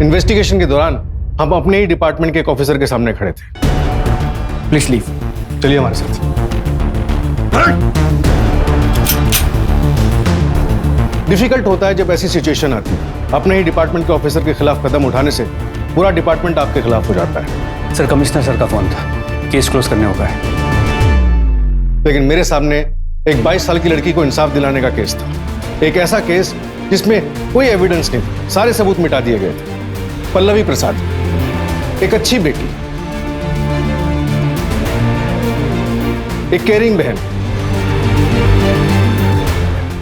Investigation के दौरान हम अपने ही डिपार्टमेंट के एक ऑफिसर के सामने खड़े थे। Please leave. चलिए हमारे साथ। डिफिकल्ट होता है जब ऐसी सिचुएशन आती है। अपने ही डिपार्टमेंट के ऑफिसर के खिलाफ कदम उठाने से पूरा डिपार्टमेंट आपके खिलाफ हो जाता है। सर, कमिश्नर सर का फोन था, केस क्लोज करने होगा है। लेकिन मेरे सामने एक 22 साल की लड़की को इंसाफ दिलाने का केस था। एक ऐसा केस जिसमें कोई एविडेंस नहीं था, सारे सबूत मिटा दिए गए थे। पल्लवी प्रसाद, एक अच्छी बेटी, एक केयरिंग बहन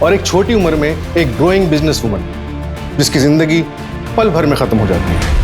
और एक छोटी उम्र में एक ग्रोइंग बिजनेस वुमन, जिसकी जिंदगी पल भर में खत्म हो जाती है।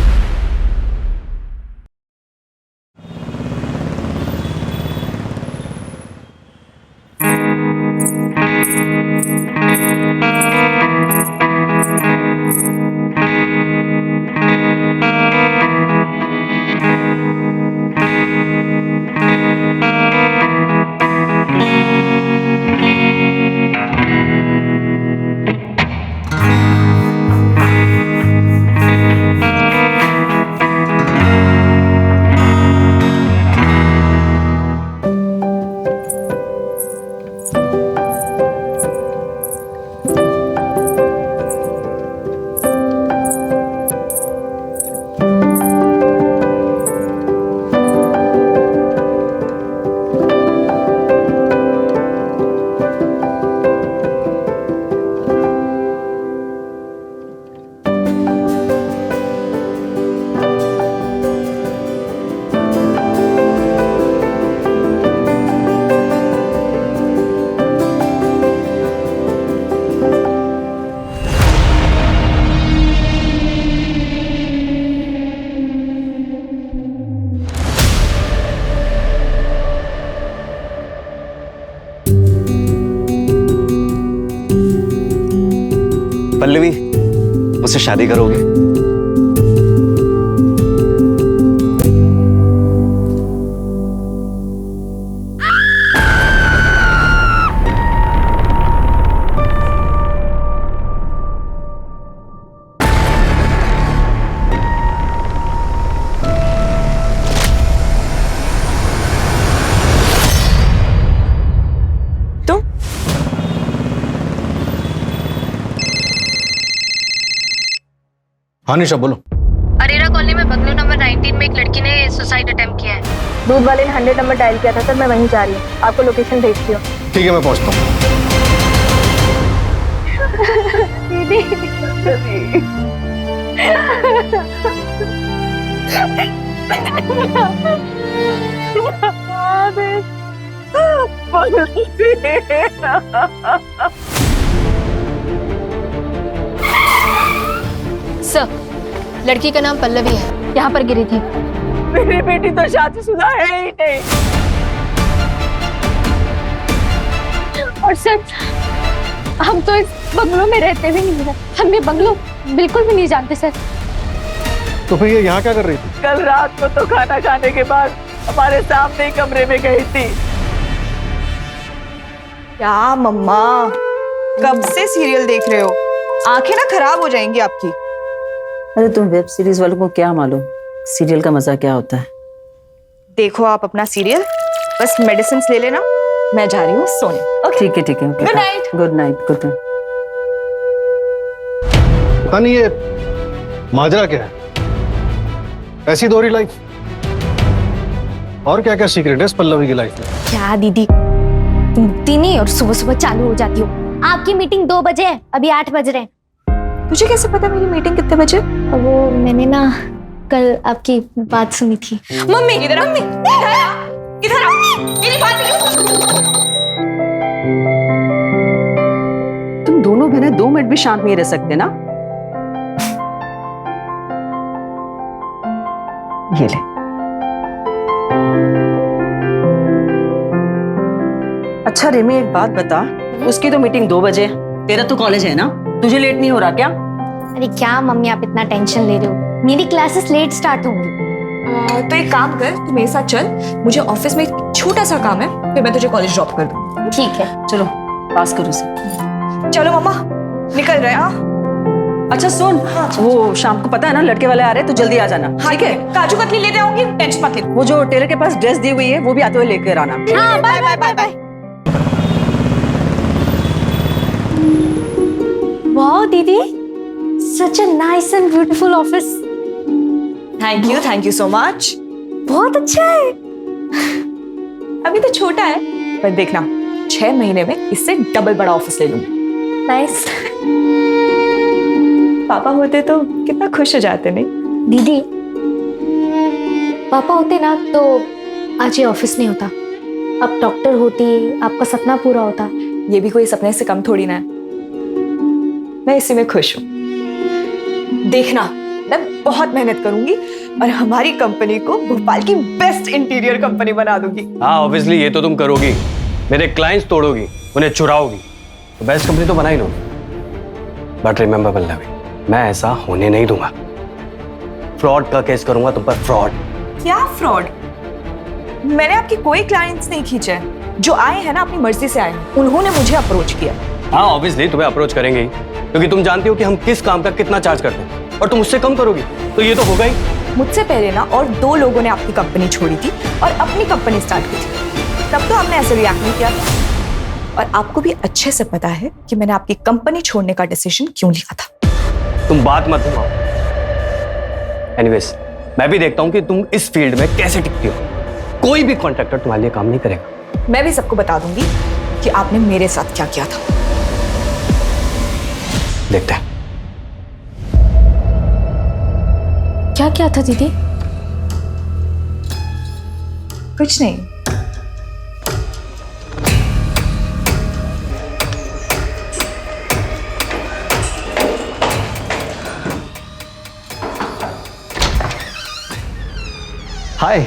पल्लवी, मुझसे शादी करोगे? हाँ निशा, बोलो। अरेरा कॉलोनी में बंगलो नंबर 19 में एक लड़की ने सुसाइड अटेम्प्ट किया है। दूध वाले ने 100 नंबर डायल किया था सर, मैं वहीं जा रही हूँ, आपको लोकेशन भेजती हूँ। ठीक है, मैं पहुंचता हूँ। सर, लड़की का नाम पल्लवी है, यहाँ पर गिरी थी। मेरी बेटी तो शादीशुदा है ही नहीं। और सर, हम तो इस बंगलो में रहते भी नहीं है, हम ये बंगलो बिल्कुल भी नहीं जानते सर। तो फिर ये यहाँ क्या कर रही थी? कल रात को तो खाना खाने के बाद हमारे सामने ही कमरे में गई थी। क्या मम्मा, कब से सीरियल देख रहे हो? आंखें ना खराब हो जाएंगी आपकी। अरे तुम वेब सीरीज वालों को क्या मालूम सीरियल का मजा क्या होता है। देखो आप अपना सीरियल, बस मेडिसिन ले लेना, मैं जा रही हूँ सोने। ओके, ठीक है ठीक है। Good night. Good night. Good night. पता नहीं ये माजरा क्या है, ऐसी दोहरी लाइफ। और क्या क्या सीक्रेट है इस पल्लवी की लाइफ में? क्या दीदी, तुम दिन ही और सुबह सुबह चालू हो जाती हो। आपकी मीटिंग 2 बजे है, अभी 8 बज रहे हैं। तुझे कैसे पता मेरी मीटिंग कितने बजे? वो मैंने ना कल आपकी बात सुनी थी। मम्मी इधर आ, मम्मी इधर आ, मेरी बात तुम दोनों बहनें 2 मिनट भी शांत नहीं रह सकते ना। ये ले। अच्छा रिमी, एक बात बता, उसकी तो मीटिंग 2 बजे, तेरा तो कॉलेज है ना, तुझे लेट नहीं हो रहा क्या? अरे क्या मम्मी, आप इतना टेंशन ले रहे हो, मेरी क्लासेस लेट स्टार्ट होंगी। तो एक काम कर, तू मेरे साथ चल, मुझे ऑफिस में एक छोटा सा काम है, फिर मैं तुझे कॉलेज ड्रॉप कर दूँ। ठीक है, चलो पास करो उसे। चलो मम्मा, निकल रहे हैं। अच्छा सुन, वो शाम को पता है ना लड़के वाले आ रहे हैं, तो जल्दी आ जाना, ठीक है? काजू कतली लेते आऊंगी, टेंशन मत ले। वो जो टेलर के पास ड्रेस दी हुई है वो भी आते हुए लेकर आना। हाँ, बाय बाय बाय बाय। वाह दीदी, such a nice and beautiful office. Thank you so much. बहुत अच्छा है। अभी तो छोटा है, पर देखना 6 महीने में इससे डबल बड़ा ऑफिस ले लूंगी। नाइस। पापा होते तो कितना खुश हो जाते नहीं? दीदी, पापा होते ना तो आज ये ऑफिस नहीं होता। अब डॉक्टर होती, आपका सपना पूरा होता। ये भी कोई सपने से कम थोड़ी ना है। मैं इसी में खुश हूँ। देखना, मैं बहुत मेहनत करूंगी और हमारी कंपनी को भोपाल की बेस्ट इंटीरियर कंपनी बना दूंगी। हाँ ऑब्वियसली ये तो तुम करोगी, मेरे क्लाइंट्स तोड़ोगी, उन्हें चुराओगी, तो बेस्ट कंपनी तो बना ही लोगी। बट रिमेंबर पल्लवी, मैं ऐसा होने नहीं दूंगा। फ्रॉड का केस करूंगा तुम पर, फ्रॉड। क्या फ्रॉड? मैंने आपकी कोई क्लाइंट्स नहीं खींचे। जो आए हैं ना अपनी मर्जी से आए हैं, उन्होंने मुझे अप्रोच किया। हाँ ऑब्वियसली तुम्हें अप्रोच करेंगे ही, क्योंकि तुम जानती हो कि हम किस काम का कितना चार्ज करते हैं, और तुम उससे कम करोगी तो ये तो होगा ही। मुझसे पहले ना और 2 लोगों ने आपकी कंपनी छोड़ी थी और अपनी कंपनी स्टार्ट की थी। तब तो हमने ऐसे रिएक्ट नहीं किया था। और आपको भी अच्छे से पता है कि मैंने आपकी कंपनी छोड़ने का डिसीजन क्यों लिया था। तुम बात मत घुमाओ। एनीवेज, मैं भी देखता हूं कि तुम इस फील्ड में कैसे टिकती हो। कोई भी कॉन्ट्रैक्टर तुम्हारे लिए काम नहीं करेगा। मैं भी सबको बता दूंगी कि आपने मेरे साथ क्या किया था। देखते हैं। क्या था दीदी? कुछ नहीं। हाय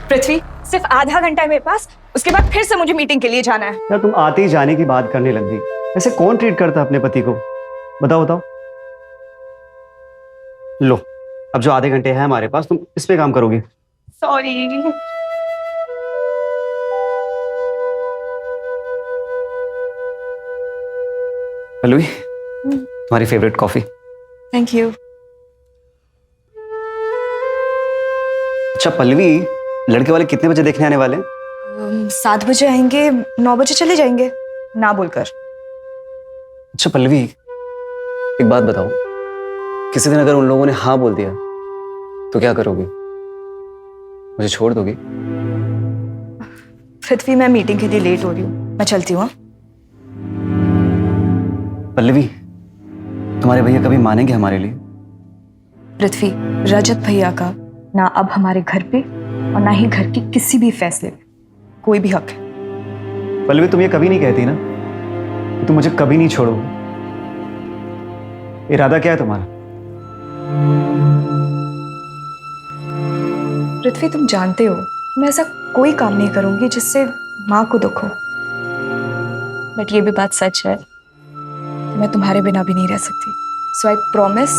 पृथ्वी, सिर्फ आधा घंटा है मेरे पास, उसके बाद फिर से मुझे मीटिंग के लिए जाना है। यार तुम आते ही जाने की बात करने लग गई। ऐसे कौन ट्रीट करता अपने पति को? बताओ बताओ। लो, अब जो आधे घंटे हैं हमारे पास, तुम इस पे काम करोगे। सॉरी। पल्लवी, तुम्हारी फेवरेट कॉफी। Thank you. अच्छा पल्लवी, लड़के वाले कितने बजे देखने आने वाले हैं? 7 बजे आएंगे, 9 बजे चले जाएंगे, ना बोलकर। अच्छा पल्लवी, एक बात बताओ, किसी दिन अगर उन लोगों ने हाँ बोल दिया तो क्या करोगी? मुझे छोड़ दोगी? पृथ्वी, मैं मीटिंग के लिए लेट हो रही हूँ, मैं चलती हूँ। पल्लवी, तुम्हारे भैया कभी मानेंगे हमारे लिए? पृथ्वी, रजत भैया का ना अब हमारे घर पे और ना ही घर के किसी भी फैसले पे कोई भी हक है। पल्लवी, तुम ये कभी नहीं कहती ना कि तुम मुझे कभी नहीं छोड़ोगे। इरादा क्या है तुम्हारा? पृथ्वी, तुम जानते हो मैं ऐसा कोई काम नहीं करूंगी जिससे माँ को दुख हो। बट ये भी बात सच है कि मैं तुम्हारे बिना भी नहीं रह सकती। So I promise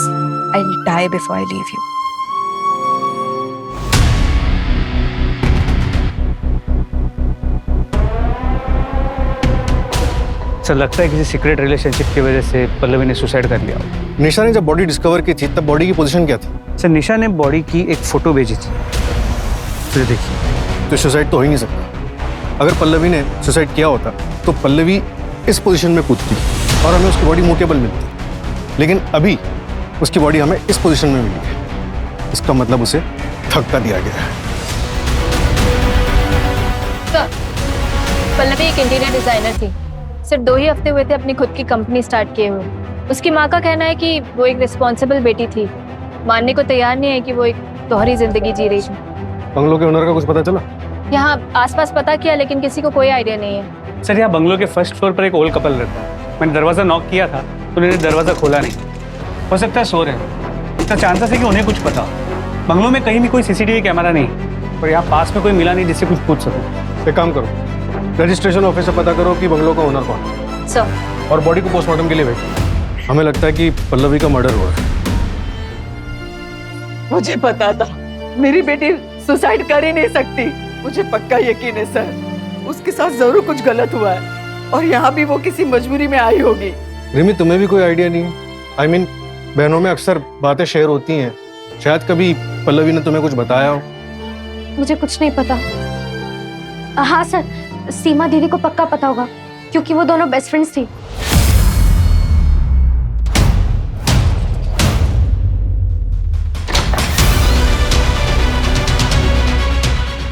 I will die before I leave you. Sir लगता है किसी सीक्रेट रिलेशनशिप की वजह से पल्लवी ने सुसाइड कर लिया। निशा ने जब बॉडी डिस्कवर की थी तब बॉडी की पोजीशन क्या थी? सर निशा ने बॉडी की एक फोटो भेजी थी, फिर देखिए। तो सुसाइड तो हो ही नहीं सकता। अगर पल्लवी ने सुसाइड किया होता तो पल्लवी इस पोजीशन में कूदती और हमें उसकी बॉडी मूवेबल मिलती, लेकिन अभी उसकी बॉडी हमें इस पोजीशन में मिली है। इसका मतलब उसे धक्का दिया गया है। पल्लवी एक इंटीरियर डिजाइनर थी। सिर्फ 2 ही हफ्ते हुए थे अपनी खुद की कंपनी स्टार्ट किए हुए। उसकी माँ का कहना है कि वो एक रिस्पॉन्सिबल बेटी थी, मानने को तैयार नहीं है कि वो एक दोहरी जिंदगी जी रही थी। बंगलो के ओनर का कुछ पता चला? यहाँ आसपास पता किया लेकिन किसी को कोई आइडिया नहीं है। सर यहाँ बंगलो के फर्स्ट फ्लोर पर एक ओल्ड कपल रहता है। मैंने दरवाजा नॉक किया था तो उन्होंने दरवाजा खोला नहीं। हो सकता है सो रहे हैं। इसका चांसेस है कि उन्हें कुछ पता। बंगलो में कहीं भी कोई सीसीटीवी कैमरा नहीं और यहाँ पास में कोई मिला नहीं जिससे कुछ पूछ सको। एक काम करो, रजिस्ट्रेशन ऑफिस से पता करो कि बंगलो का ओनर कौन है सर, और बॉडी को पोस्टमार्टम के लिए भेजो। हमें लगता है कि पल्लवी का मर्डर हुआ है। मुझे पता था मेरी बेटी सुसाइड कर ही नहीं सकती। मुझे पक्का यकीन है सर, उसके साथ जरूर कुछ गलत हुआ है और यहाँ भी वो किसी मजबूरी में आई होगी। रिमी, तुम्हें भी कोई आइडिया नहीं है? I mean, बहनों में अक्सर बातें शेयर होती हैं, शायद कभी पल्लवी ने तुम्हें कुछ बताया हो। मुझे कुछ नहीं पता। हाँ सर, सीमा दीदी को पक्का पता होगा क्योंकि वो दोनों बेस्ट फ्रेंड्स थी।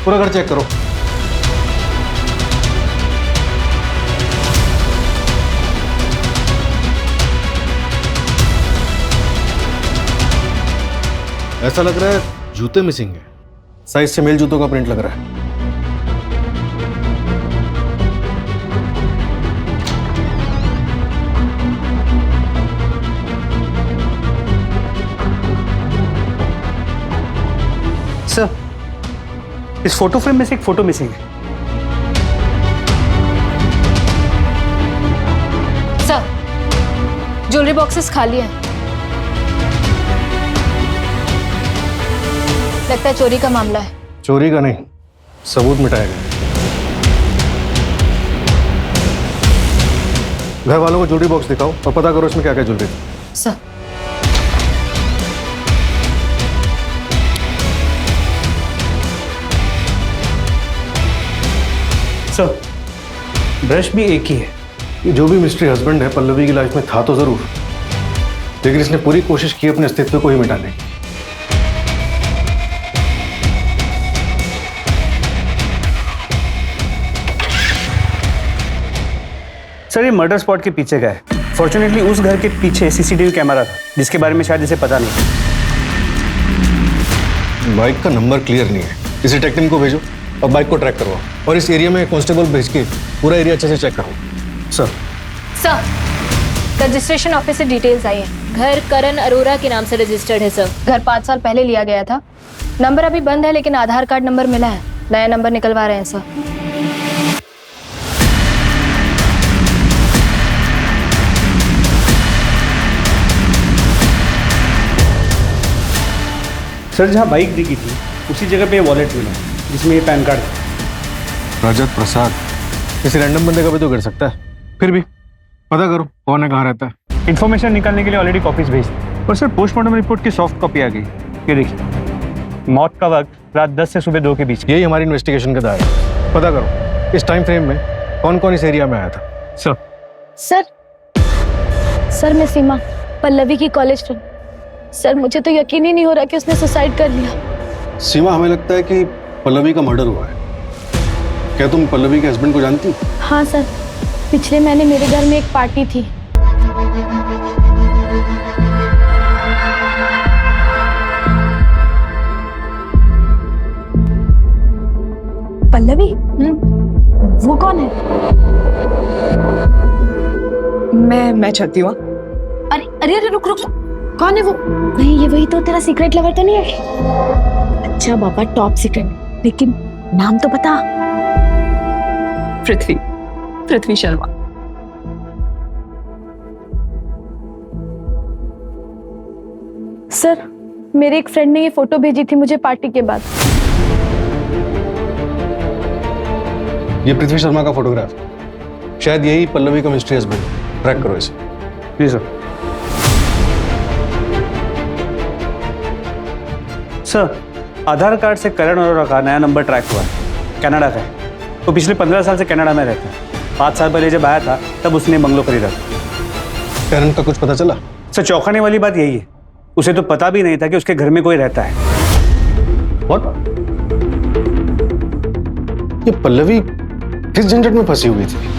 पूरा घर चेक करो। ऐसा लग रहा है जूते मिसिंग है, साइज से मेल जूतों का प्रिंट लग रहा है। सर, इस फोटो फ्रेम में से एक फोटो मिसिंग है। सर, ज्वेलरी बॉक्सेस खाली हैं। लगता है चोरी का मामला है। चोरी का नहीं, सबूत मिटाया गया। घर वालों को ज्वेलरी बॉक्स दिखाओ और पता करो इसमें क्या क्या ज्वेलरी थी। सर, सर, ब्रश भी एक ही है। ये जो भी मिस्ट्री हस्बैंड है पल्लवी की लाइफ में था तो जरूर, लेकिन इसने पूरी कोशिश की अपने अस्तित्व को ही मिटाने की। सर, ये मर्डर स्पॉट के पीछे का है। फॉर्चुनेटली उस घर के पीछे सीसीटीवी कैमरा था जिसके बारे में शायद इसे पता नहीं। बाइक का नंबर क्लियर नहीं है, इस डिटेक्टिव को भेजो और बाइक को ट्रैक करवाओ और इस एरिया में कांस्टेबल भेज के पूरा एरिया अच्छे से चेक करो। सर, रजिस्ट्रेशन ऑफिस से डिटेल्स आई है। घर करण अरोरा के नाम से रजिस्टर्ड है सर। घर 5 साल पहले लिया गया था। नंबर अभी बंद है लेकिन आधार कार्ड नंबर मिला है। नया नंबर निकलवा रहे हैं सर। सर, जहाँ बाइक दिखी थी उसी जगह पे वॉलेट मिला जिसमें ये पैन कार्ड था। रजत प्रसाद किसी रैंडम बंदे का भी तो कर सकता है, फिर भी पता करो कौन है, कहाँ रहता है। इन्फॉर्मेशन निकालने के लिए ऑलरेडी कॉपीज भेज दी और सर पोस्टमार्टम रिपोर्ट की सॉफ्ट कॉपी आ गई। ये देखिए, मौत का वक्त रात 10 से सुबह 2 के बीच। यही हमारी इन्वेस्टिगेशन का दायरा है। पता करो इस टाइम फ्रेम में कौन कौन इस एरिया में आया था। सर, सर मैं सीमा, पल्लवी की कॉलेज फ्रेंड। सर मुझे तो यकीन ही नहीं हो रहा कि उसने सुसाइड कर लिया। सीमा, हमें लगता है कि पल्लवी का मर्डर हुआ है। क्या तुम पल्लवी के हस्बैंड को जानती? हाँ सर, पिछले महीने मेरे घर में एक पार्टी थी। पल्लवी? वो कौन है? मैं चलती हूँ। अरे अरे अरे रुक रुक, कौन है वो? नहीं, ये वही तो तेरा सीक्रेट लवर तो नहीं है? अच्छा बाबा, टॉप सीक्रेट, लेकिन नाम तो बता। पृथ्वी शर्मा। सर, मेरे एक फ्रेंड ने ये फोटो भेजी थी मुझे पार्टी के बाद। ये पृथ्वी शर्मा का फोटोग्राफ, शायद यही पल्लवी का मिस्ट्री हस्बैंड। ट्रैक करो इसे। जी सर। सर, आधार कार्ड से करण अरोरा का नया नंबर ट्रैक हुआ है। कनाडा का है। वो पिछले 15 साल से कनाडा में रहता है। 5 साल पहले जब आया था तब उसने बंगलो खरीदा था। करण का कुछ पता चला? सर, चौंकाने वाली बात यही है, उसे तो पता भी नहीं था कि उसके घर में कोई रहता है। What? ये पल्लवी किस झंझट में फंसी हुई थी?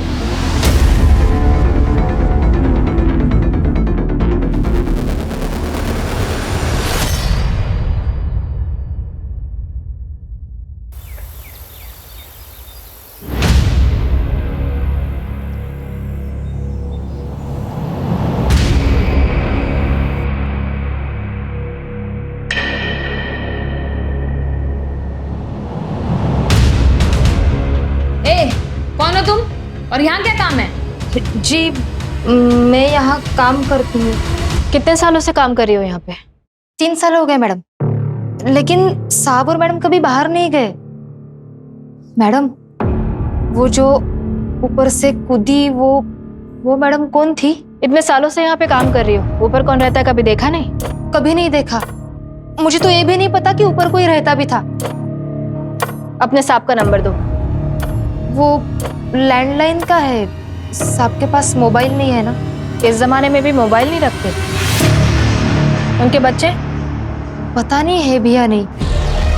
कौन हो तुम और यहाँ क्या काम है? जी, मैं यहाँ काम करती हूँ। कितने सालों से काम कर रही हो यहाँ पे? 3 साल हो गए मैडम, लेकिन साहब और मैडम कभी बाहर नहीं गए। मैडम, वो जो ऊपर से कूदी वो मैडम कौन थी? इतने सालों से यहाँ पे काम कर रही हो, ऊपर कौन रहता है कभी देखा नहीं? कभी नहीं देखा। मुझे तो ये भी नहीं पता कि ऊपर कोई रहता भी था। अपने साहब का नंबर दो। वो लैंडलाइन का है, साहब के पास मोबाइल नहीं है ना। इस जमाने में भी मोबाइल नहीं रखते। उनके बच्चे? पता नहीं है भी या नहीं।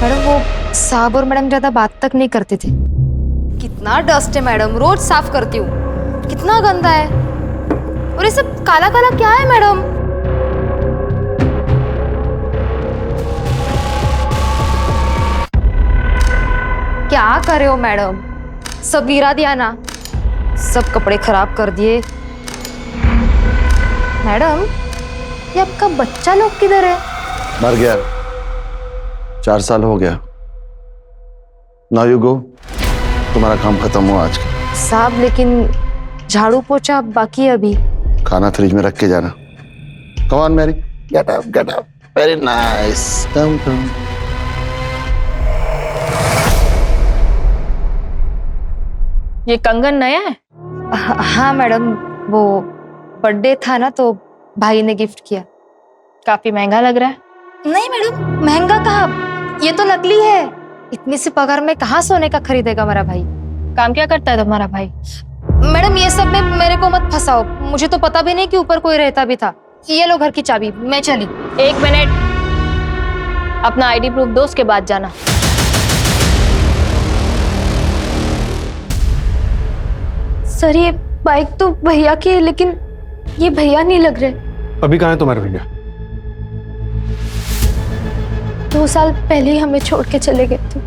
मैडम वो साहब और मैडम ज्यादा बात तक नहीं करते थे। कितना डस्ट है मैडम, रोज साफ करती हूँ। कितना गंदा है। और ये सब काला काला क्या है मैडम? क्या कर रहे हो मैडम? सब गिरा दिया ना, सब कपड़े खराब कर दिए। मैडम ये आपका बच्चा लोग किधर है? मर गया, 4 साल हो गया। नाउ यू गो, तुम्हारा काम खत्म हुआ आज का। साहब लेकिन झाड़ू पोछा बाकी है अभी। खाना फ्रिज में रख के जाना। Come on Mary, get up get up. Very nice, come come. ये कंगन नया है? हाँ मैडम, वो बर्थडे था ना तो भाई ने गिफ्ट किया। काफी महंगा लग रहा है। नहीं मैडम, महंगा कहाँ, ये तो नकली है। इतनी सी पगार में कहाँ सोने का खरीदेगा हमारा भाई। काम क्या करता है तुम्हारा भाई? मैडम ये सब में मेरे को मत फंसाओ, मुझे तो पता भी नहीं कि ऊपर कोई रहता भी था। ये लो घर की चाबी, मैं चली। 1 मिनट, अपना आईडी प्रूफ दो, उसके बाद जाना। सर ये बाइक तो भैया की है, लेकिन ये भैया नहीं लग रहे। अभी कहाँ है तुम्हारे भैया? 2 साल पहले ही हमें छोड़ के चले गए थे।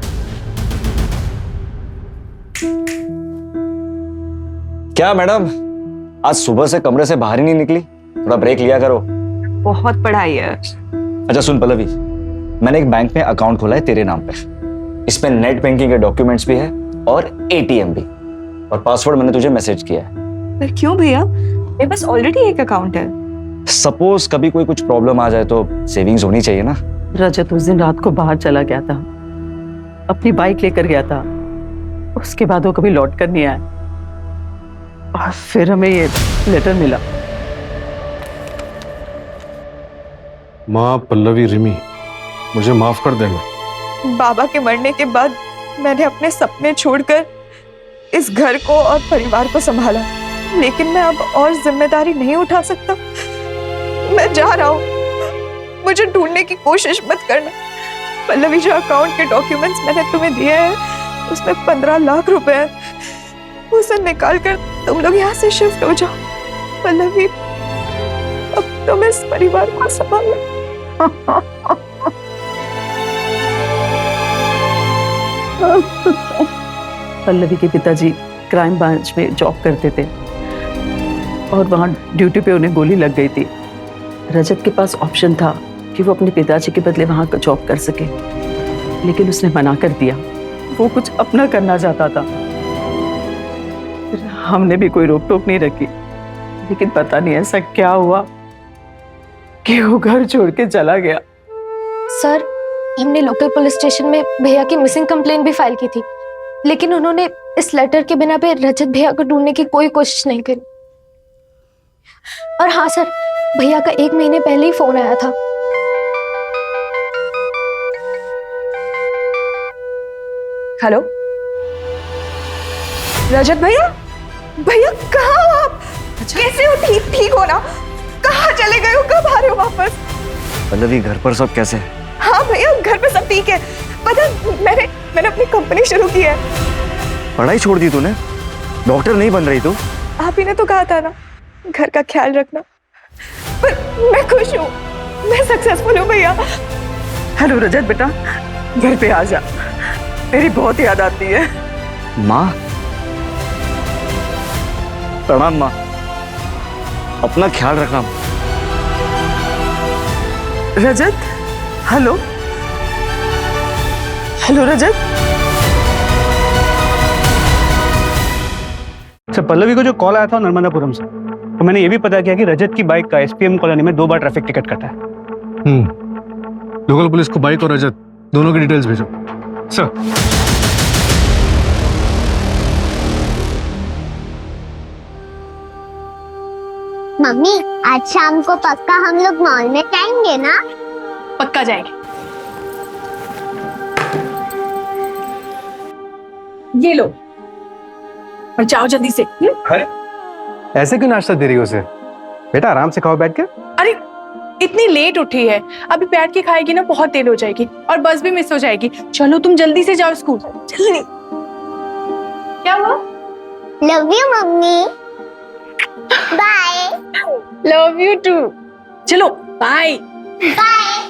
क्या मैडम, आज सुबह से कमरे से बाहर ही नहीं निकली? थोड़ा ब्रेक लिया करो। बहुत पढ़ाई है। अच्छा सुन पल्लवी, मैंने एक बैंक में अकाउंट खोला है तेरे नाम पे। इसमें नेट बैंकिंग के डॉक्यूमेंट्स भी है और एटीएम भी, और पासवर्ड मैंने तुझे मैसेज किया है। पर क्यों भैया, मेरे पास ऑलरेडी एक अकाउंट है। सपोज कभी कोई कुछ प्रॉब्लम आ जाए तो सेविंग्स होनी चाहिए ना। रजत उस दिन रात को बाहर चला गया था, अपनी बाइक लेकर गया था। उसके बाद वो कभी लौट कर नहीं आया, और फिर हमें ये लेटर मिला। माँ पल्लवी, रिमी, मुझे माफ कर देना। बाबा के मरने के बाद मैंने अपने सपने छोड़कर इस घर को और परिवार को संभाला, लेकिन मैं अब और जिम्मेदारी नहीं उठा सकता। मैं जा रहा हूँ, मुझे ढूंढने की कोशिश मत करना। पल्लवी, जो अकाउंट के डॉक्यूमेंट्स मैंने तुम्हें दिए हैं उसमें 15 लाख रुपए हैं, उसे निकाल कर तुम लोग यहाँ से शिफ्ट हो जाओ। पल्लवी, अब तुम इस परिवार को संभालो। पल्लवी के पिताजी क्राइम ब्रांच में जॉब करते थे और वहां ड्यूटी पे उन्हें गोली लग गई थी। रजत के पास ऑप्शन था कि वो अपने पिताजी के बदले वहां जॉब कर सके, लेकिन उसने मना कर दिया। वो कुछ अपना करना चाहता था। हमने भी कोई रोक टोक नहीं रखी, लेकिन पता नहीं ऐसा क्या हुआ कि वो घर छोड़ के चला गया। सर हमने लोकल पुलिस स्टेशन में भैया की मिसिंग कंप्लेंट भी फाइल की थी, लेकिन उन्होंने इस लेटर के बिना पे रजत भैया को ढूंढने की कोई कोशिश नहीं करी। और हाँ सर, भैया का 1 महीने पहले ही फोन आया था। हेलो रजत भैया, भैया कहाँ हो आप? कैसे हो? ठीक हो ना? कहाँ चले गए हो? कब आ रहे हो वापस? पल्लवी घर पर सब कैसे है? हाँ भैया, घर पे सब ठीक है। पता है, मैंने अपनी कंपनी शुरू की है। पढ़ाई छोड़ दी तूने? डॉक्टर नहीं बन रही तू? आप ही ने तो कहा था ना, घर का ख्याल रखना। पर मैं खुश हूँ, मैं सक्सेसफुल हूँ भैया। हेलो रजत बेटा, घर पे आ जा, तेरी बहुत याद आती है। माँ, प्रणाम माँ, अपना ख्याल रखना। रजत, हेलो हेलो रजत। अच्छा, पल्लवी को जो कॉल आया था नर्मदापुरम से, तो मैंने ये भी पता किया कि रजत की बाइक का एसपीएम कॉलोनी में 2 बार ट्रैफिक टिकट कटा है। लोकल पुलिस को बाइक और रजत दोनों की डिटेल्स भेजो सर। मम्मी आज शाम को पक्का हम लोग मॉल में जाएंगे ना? पक्का जाएंगे। ये लो और जाओ जल्दी से। ऐसे क्यों नाश्ता दे रही हो उसे? बेटा आराम से खाओ बैठ के। अरे इतनी लेट उठी है, अभी बैठ के खाएगी ना बहुत देर हो जाएगी और बस भी मिस हो जाएगी। चलो तुम जल्दी से जाओ स्कूल, जल्दी। क्या हुआ? Love you mummy. Bye. Love you too. चलो बाय। बाय।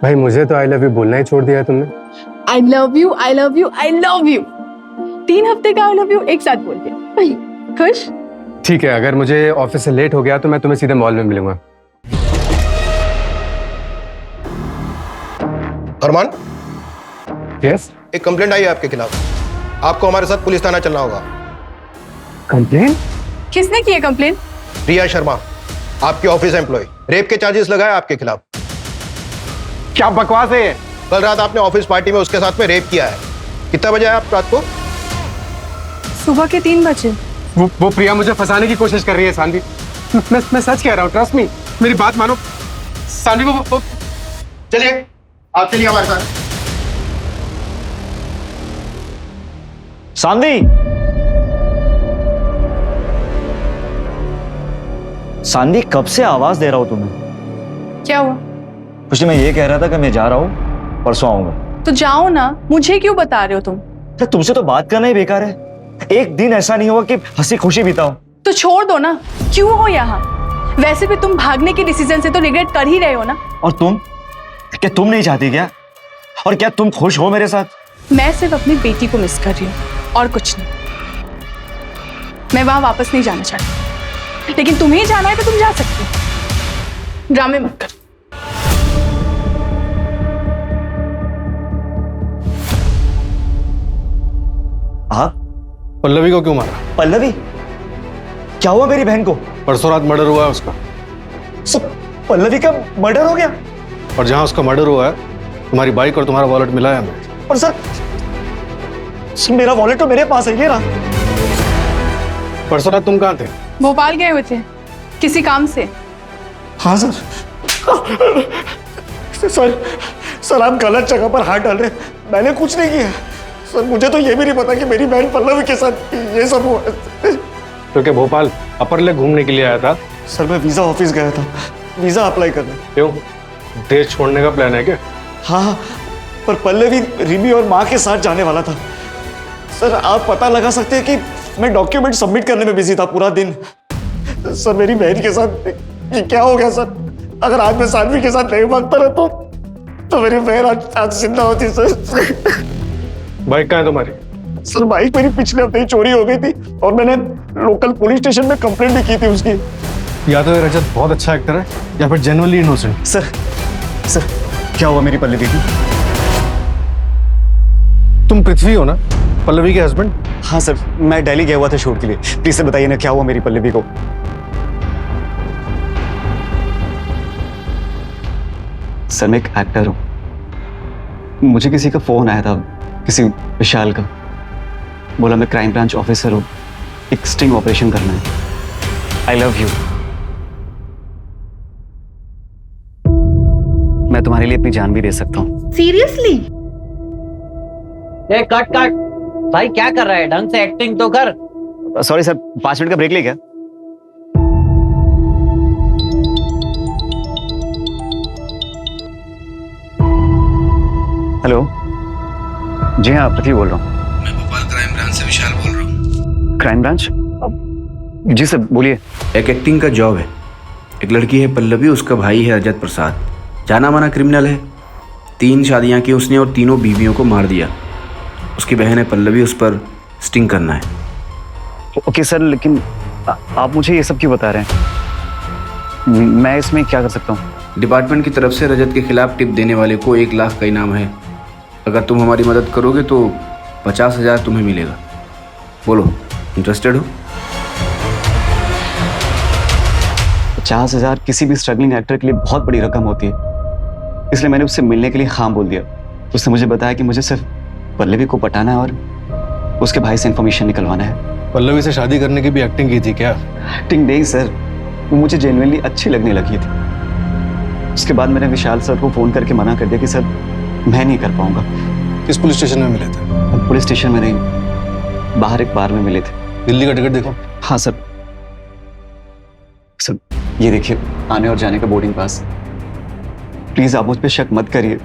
भाई मुझे तो आई लव यू बोलना ही छोड़ दिया है तुमने। आई love you, I love you, I love you. 3 हफ्ते का आई लव यू एक साथ बोल दिया। खुश? ठीक है, अगर मुझे ऑफिस से लेट हो गया तो मैं तुम्हें सीधे मॉल में मिलूंगा। अरमान, यस। एक कंप्लेंट आई है आपके खिलाफ। आपको हमारे साथ पुलिस थाना चलना होगा। कंप्लेन? किसने की है कंप्लेन? रिया शर्मा, आपके ऑफिस एम्प्लॉय, रेप के चार्जेस लगाए आपके खिलाफ। क्या बकवास है ये? कल रात आपने ऑफिस पार्टी में उसके साथ में रेप किया है। कितना बजे आए आप रात को? सुबह के 3 बजे। वो प्रिया मुझे फंसाने की कोशिश कर रही है सानवी। मैं सच कह रहा हूँ, ट्रस्ट मी, मेरी बात मानो सानवी। वो चलिए आप चलिए हमारे साथ। सानवी, सानवी कब से आवाज दे रहा हूं तुम्हें? क्या हुआ? कुछ नहीं, मैं ये कह रहा था कि मैं जा रहा हूँ, परसों आऊंगा। तो जाओ ना, मुझे क्यों बता रहे हो तुम? अरे तुमसे तो बात करना ही बेकार है। एक दिन ऐसा नहीं होगा कि हंसी खुशी बिताओ। तो छोड़ दो ना, क्यों हो यहाँ? वैसे भी तुम भागने के डिसीजन से तो रिग्रेट कर ही रहे हो ना। और तुम, क्या तुम नहीं चाहती क्या? और क्या तुम खुश हो मेरे साथ? मैं सिर्फ अपनी बेटी को मिस कर रही हूँ और कुछ नहीं। मैं वहां वापस नहीं जाना चाहती, लेकिन तुम्हें जाना है तो तुम जा सकती हो। ड्रामे मत कर। आप पल्लवी को क्यों मारा? पल्लवी? क्या हुआ मेरी बहन को? परसों रात मर्डर हुआ है उसका। सब पल्लवी का मर्डर हो गया? और जहां उसका मर्डर हुआ है, तुम्हारी बाइक और तुम्हारा वॉलेट मिला है हमें। और सर मेरा वॉलेट तो मेरे पास है, ये रहा। परसों रात तुम कहाँ थे? भोपाल गए हुए थे किसी काम से। हाँ सर। सर आप गलत जगह पर हाथ डाल रहे हैं। मैंने कुछ नहीं किया सर। मुझे तो ये भी नहीं पता कि मेरी बहन पल्लवी के साथ ये सब हुआ। तो क्या भोपाल अपर लेक घूमने के लिए आया था? सर मैं वीजा ऑफिस गया था, वीजा अप्लाई करने। क्यों, देश छोड़ने का प्लान है क्या? हाँ, पर पल्लवी रिमी और माँ के साथ जाने वाला था। सर आप पता लगा सकते हैं कि मैं डॉक्यूमेंट सबमिट करने में बिजी था पूरा दिन। सर मेरी बहन के साथ ये क्या हो गया सर? अगर आज मैं सानवी के साथ नहीं भागता रहता तो मेरी बहन आज जिंदा होती। सर बाइक कहाँ है तुम्हारी? सर बाइक मेरी पिछले हफ्ते ही चोरी हो गई थी और मैंने लोकल पुलिस स्टेशन में कंप्लेंट भी की थी उसकी। या तो ये रजत बहुत अच्छा एक्टर है या फिर जेन्युइनली इनोसेंट। सर क्या हुआ मेरी पल्लवी की? तुम पृथ्वी हो ना, पल्लवी के हस्बैंड? हाँ सर, मैं दिल्ली गया हुआ था शूट के लिए। प्लीज से बताइए ना क्या हुआ मेरी पल्लवी को? सर मैं एक एक्टर हूं। मुझे किसी का फोन आया था, किसी विशाल का। बोला मैं क्राइम ब्रांच ऑफिसर हूं, एक स्टिंग ऑपरेशन करना है। आई लव यू। मैं तुम्हारे लिए अपनी जान भी दे सकता हूं। सीरियसली? कट भाई, क्या कर रहा है? ढंग से एक्टिंग तो कर। सॉरी सर, 5 मिनट का ब्रेक ले क्या? हेलो, जी हाँ पृथ्वी बोल रहा हूँ। मैं भोपाल क्राइम ब्रांच से विशाल बोल रहा हूँ। Crime branch? जी सर बोलिए। एक एक्टिंग का जॉब है। एक लड़की है पल्लवी, उसका भाई है रजत प्रसाद, जाना माना क्रिमिनल है। 3 शादियां की उसने और तीनों बीवियों को मार दिया। उसकी बहन है पल्लवी, उस पर स्टिंग करना है। ओके सर, लेकिन आप मुझे ये सब क्यों बता रहे हैं? मैं इसमें क्या कर सकता हूँ? डिपार्टमेंट की तरफ से रजत के खिलाफ टिप देने वाले को 1 लाख का इनाम है। अगर तुम हमारी मदद करोगे तो 50,000 तुम्हें मिलेगा। बोलो, इंटरेस्टेड हो? 50,000 किसी भी स्ट्रगलिंग एक्टर के लिए बहुत बड़ी रकम होती है, इसलिए मैंने उससे मिलने के लिए हाँ बोल दिया। उसने मुझे बताया कि मुझे सिर्फ पल्लवी को पटाना है और उसके भाई से इंफॉर्मेशन निकलवाना है। पल्लवी से शादी करने की भी एक्टिंग की थी क्या? एक्टिंग नहीं सर, वो मुझे जेन्युइनली अच्छी लगने लगी थी। उसके बाद मैंने विशाल सर को फोन करके मना कर दिया कि सर मैं नहीं कर पाऊंगा। किस पुलिस स्टेशन में मिले थे? पुलिस स्टेशन में नहीं, बाहर एक बार में मिले थे। दिल्ली का टिकट देखो। हाँ सर। सर ये देखिए, आने और जाने का बोर्डिंग पास। प्लीज आप मुझ पर शक मत करिए,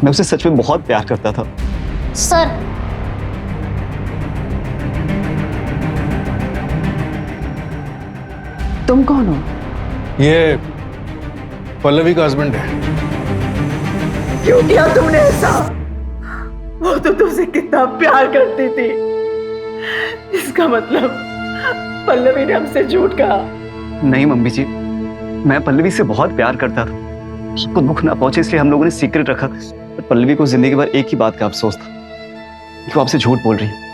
मैं उसे सच में बहुत प्यार करता था। सर तुम कौन हो? ये पल्लवी का हस्बैंड है। क्यों किया तुमने ऐसा? वो तो तुमसे कितना प्यार करती थी। इसका मतलब पल्लवी ने हमसे झूठ कहा। नहीं मम्मी जी, मैं पल्लवी से बहुत प्यार करता था। आपको दुख ना पहुंचे इसलिए हम लोगों ने सीक्रेट रखा। पर पल्लवी को जिंदगी भर एक ही बात का अफसोस था कि वो आपसे झूठ बोल रही है।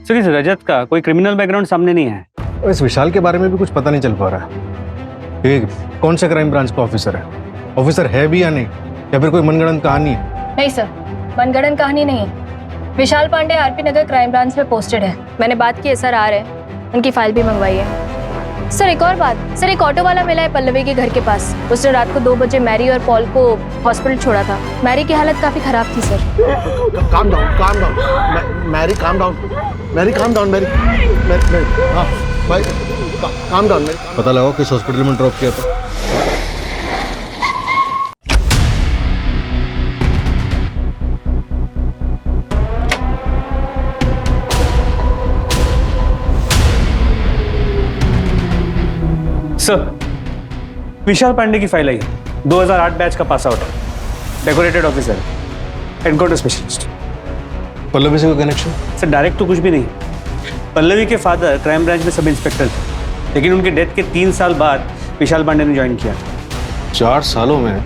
सर इस रजत का कोई क्रिमिनल बैकग्राउंड सामने नहीं है। और इस विशाल के बारे में भी कुछ पता नहीं चल पा रहा है। ये कौन से क्राइम ब्रांच का ऑफिसर है? ऑफिसर है भी या नहीं, या फिर कोई मनगढ़ंत कहानी है? नहीं सर, मनगढ़ंत कहानी नहीं है। विशाल पांडे आरपी नगर क्राइम ब्रांच में पोस्टेड है। मैंने बात की है, सर आ रहे हैं, उनकी फाइल भी मंगवाई है। सर एक और बात, सर एक ऑटो वाला मिला है पल्लवी के घर के पास। उसने रात को 2 बजे मैरी और पॉल को हॉस्पिटल छोड़ा था। मैरी की हालत काफी खराब थी sir. Calm down Mary, calm down Mary, calm down Mary, हाँ भाई काम डाउन मैरी। पता लगाओ किस हॉस्पिटल में ड्रॉप किया था। सर विशाल पांडे की फाइल आई, 2008 बैच का पास आउट है, decorated officer, encounter specialist. Pallavi से कोई कनेक्शन? सर डायरेक्ट तो कुछ भी नहीं। पल्लवी के फादर क्राइम ब्रांच में सब इंस्पेक्टर थे, लेकिन उनके डेथ के 3 साल बाद विशाल पांडे ने ज्वाइन किया। 4 सालों में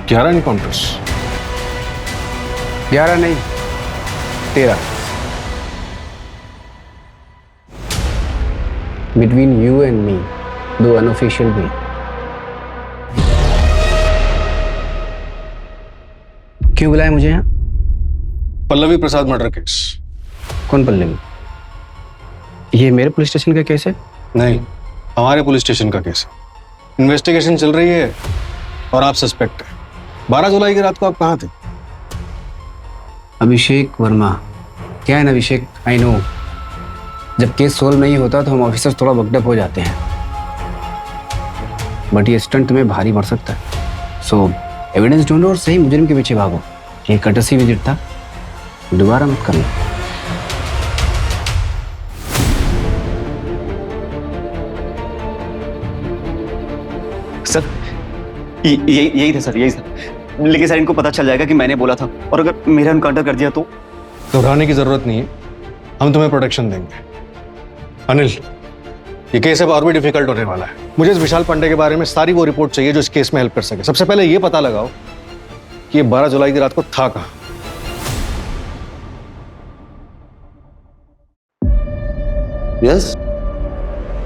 11 एनकाउंटर्स? 11 नहीं, 13। Between you and me, 2 unofficial भी। क्यों बुलाया मुझे यहाँ? पल्लवी प्रसाद मर्डर केस। कौन पल्लवी? ये मेरे पुलिस स्टेशन का केस है? नहीं, हमारे पुलिस स्टेशन का केस है। इन्वेस्टिगेशन चल रही है और आप सस्पेक्ट है। 12 जुलाई की रात को आप कहाँ थे? अभिषेक वर्मा। क्या है ना अभिषेक, आई नो, जब केस सोल्व नहीं होता तो हम ऑफिसर्स थोड़ा वक्डअप हो जाते हैं, बट ये स्टंट तुम्हें भारी पड़ सकता है। सो एविडेंस ढूंढो और सही मुजरिम के पीछे भागो। ये कटसी विजिट था, दोबारा मत करना। सर यही था सर, यही था। लेकिन सर इनको पता चल जाएगा कि मैंने बोला था, और अगर मेरा एनकाउंटर कर दिया तो? घबराने की जरूरत नहीं है, हम तुम्हें प्रोटेक्शन देंगे। अनिल, ये केस अब और भी डिफिकल्ट होने वाला है। मुझे इस विशाल पांडे के बारे में सारी वो रिपोर्ट चाहिए जो इस केस में हेल्प कर सके। सबसे पहले ये पता लगाओ कि ये 12 जुलाई की रात को था कहाँ। यस,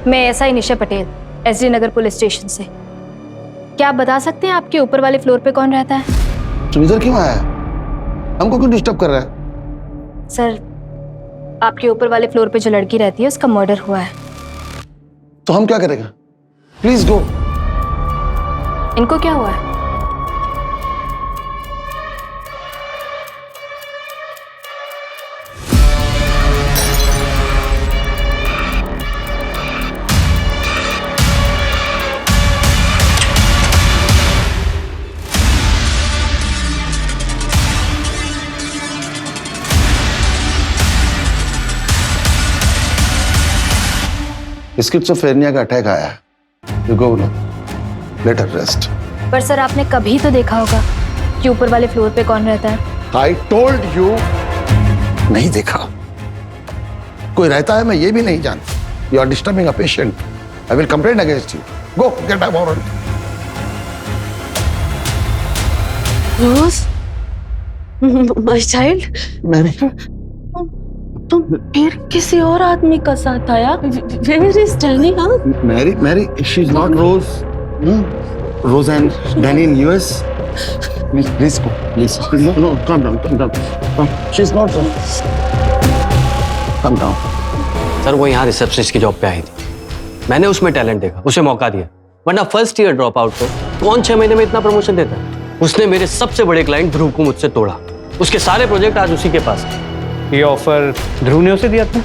मैं एसआई निशा पटेल, एसडी नगर पुलिस स्टेशन से। क्या आप बता सकते हैं आपके ऊपर वाले फ्लोर पे कौन रहता है? तुम इधर क्यों आया? हमको क्यों डिस्टर्ब कर रहा है? सर आपके ऊपर वाले फ्लोर पे जो लड़की रहती है उसका मर्डर हुआ है। तो हम क्या करेंगे? Please go. इनको क्या हुआ है? स्किज़ोफ्रेनिया का अटैक आया है। You go no, let her rest. पर सर आपने कभी तो देखा होगा कि ऊपर वाले फ्लोर पे कौन रहता है। आई टोल्ड यू, नहीं देखा। कोई रहता है मैं ये भी नहीं जानता। You are disturbing a patient. I will complain against you. Go get back warrant. Rose, my child, Mary, तुम फिर किसी और आदमी का साथ आया? Where is Danny? Mary, she is not Rose. Rose and Danny in US. Please go. Please. No, calm down. She's not. Calm down. Sir वो यहाँ रिसेप्शनिस्ट की जॉब पे आई थी, मैंने उसमें टैलेंट देखा, उसे मौका दिया, वरना फर्स्ट ईयर ड्रॉप आउट को कौन 6 महीने में इतना प्रमोशन देता है। उसने मेरे सबसे बड़े क्लाइंट ध्रुव को मुझसे तोड़ा, उसके सारे प्रोजेक्ट आज उसी के पास है। ये ऑफर ध्रुव ने उसे दिया था?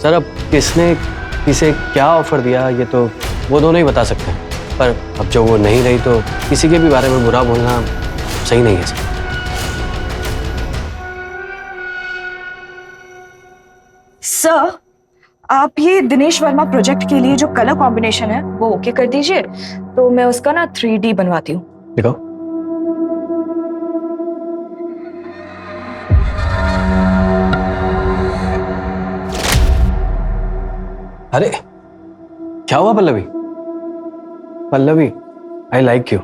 सर अब किसने किसे क्या ऑफर दिया ये तो वो दोनों ही बता सकते हैं, पर अब जब वो नहीं रही तो किसी के भी बारे में बुरा बोलना सही नहीं है सर। सर, आप ये दिनेश वर्मा प्रोजेक्ट के लिए जो कलर कॉम्बिनेशन है वो ओके कर दीजिए, तो मैं उसका ना 3D बनवाती हूँ। दिखाओ। अरे क्या हुआ Pallavi? Pallavi, I like you.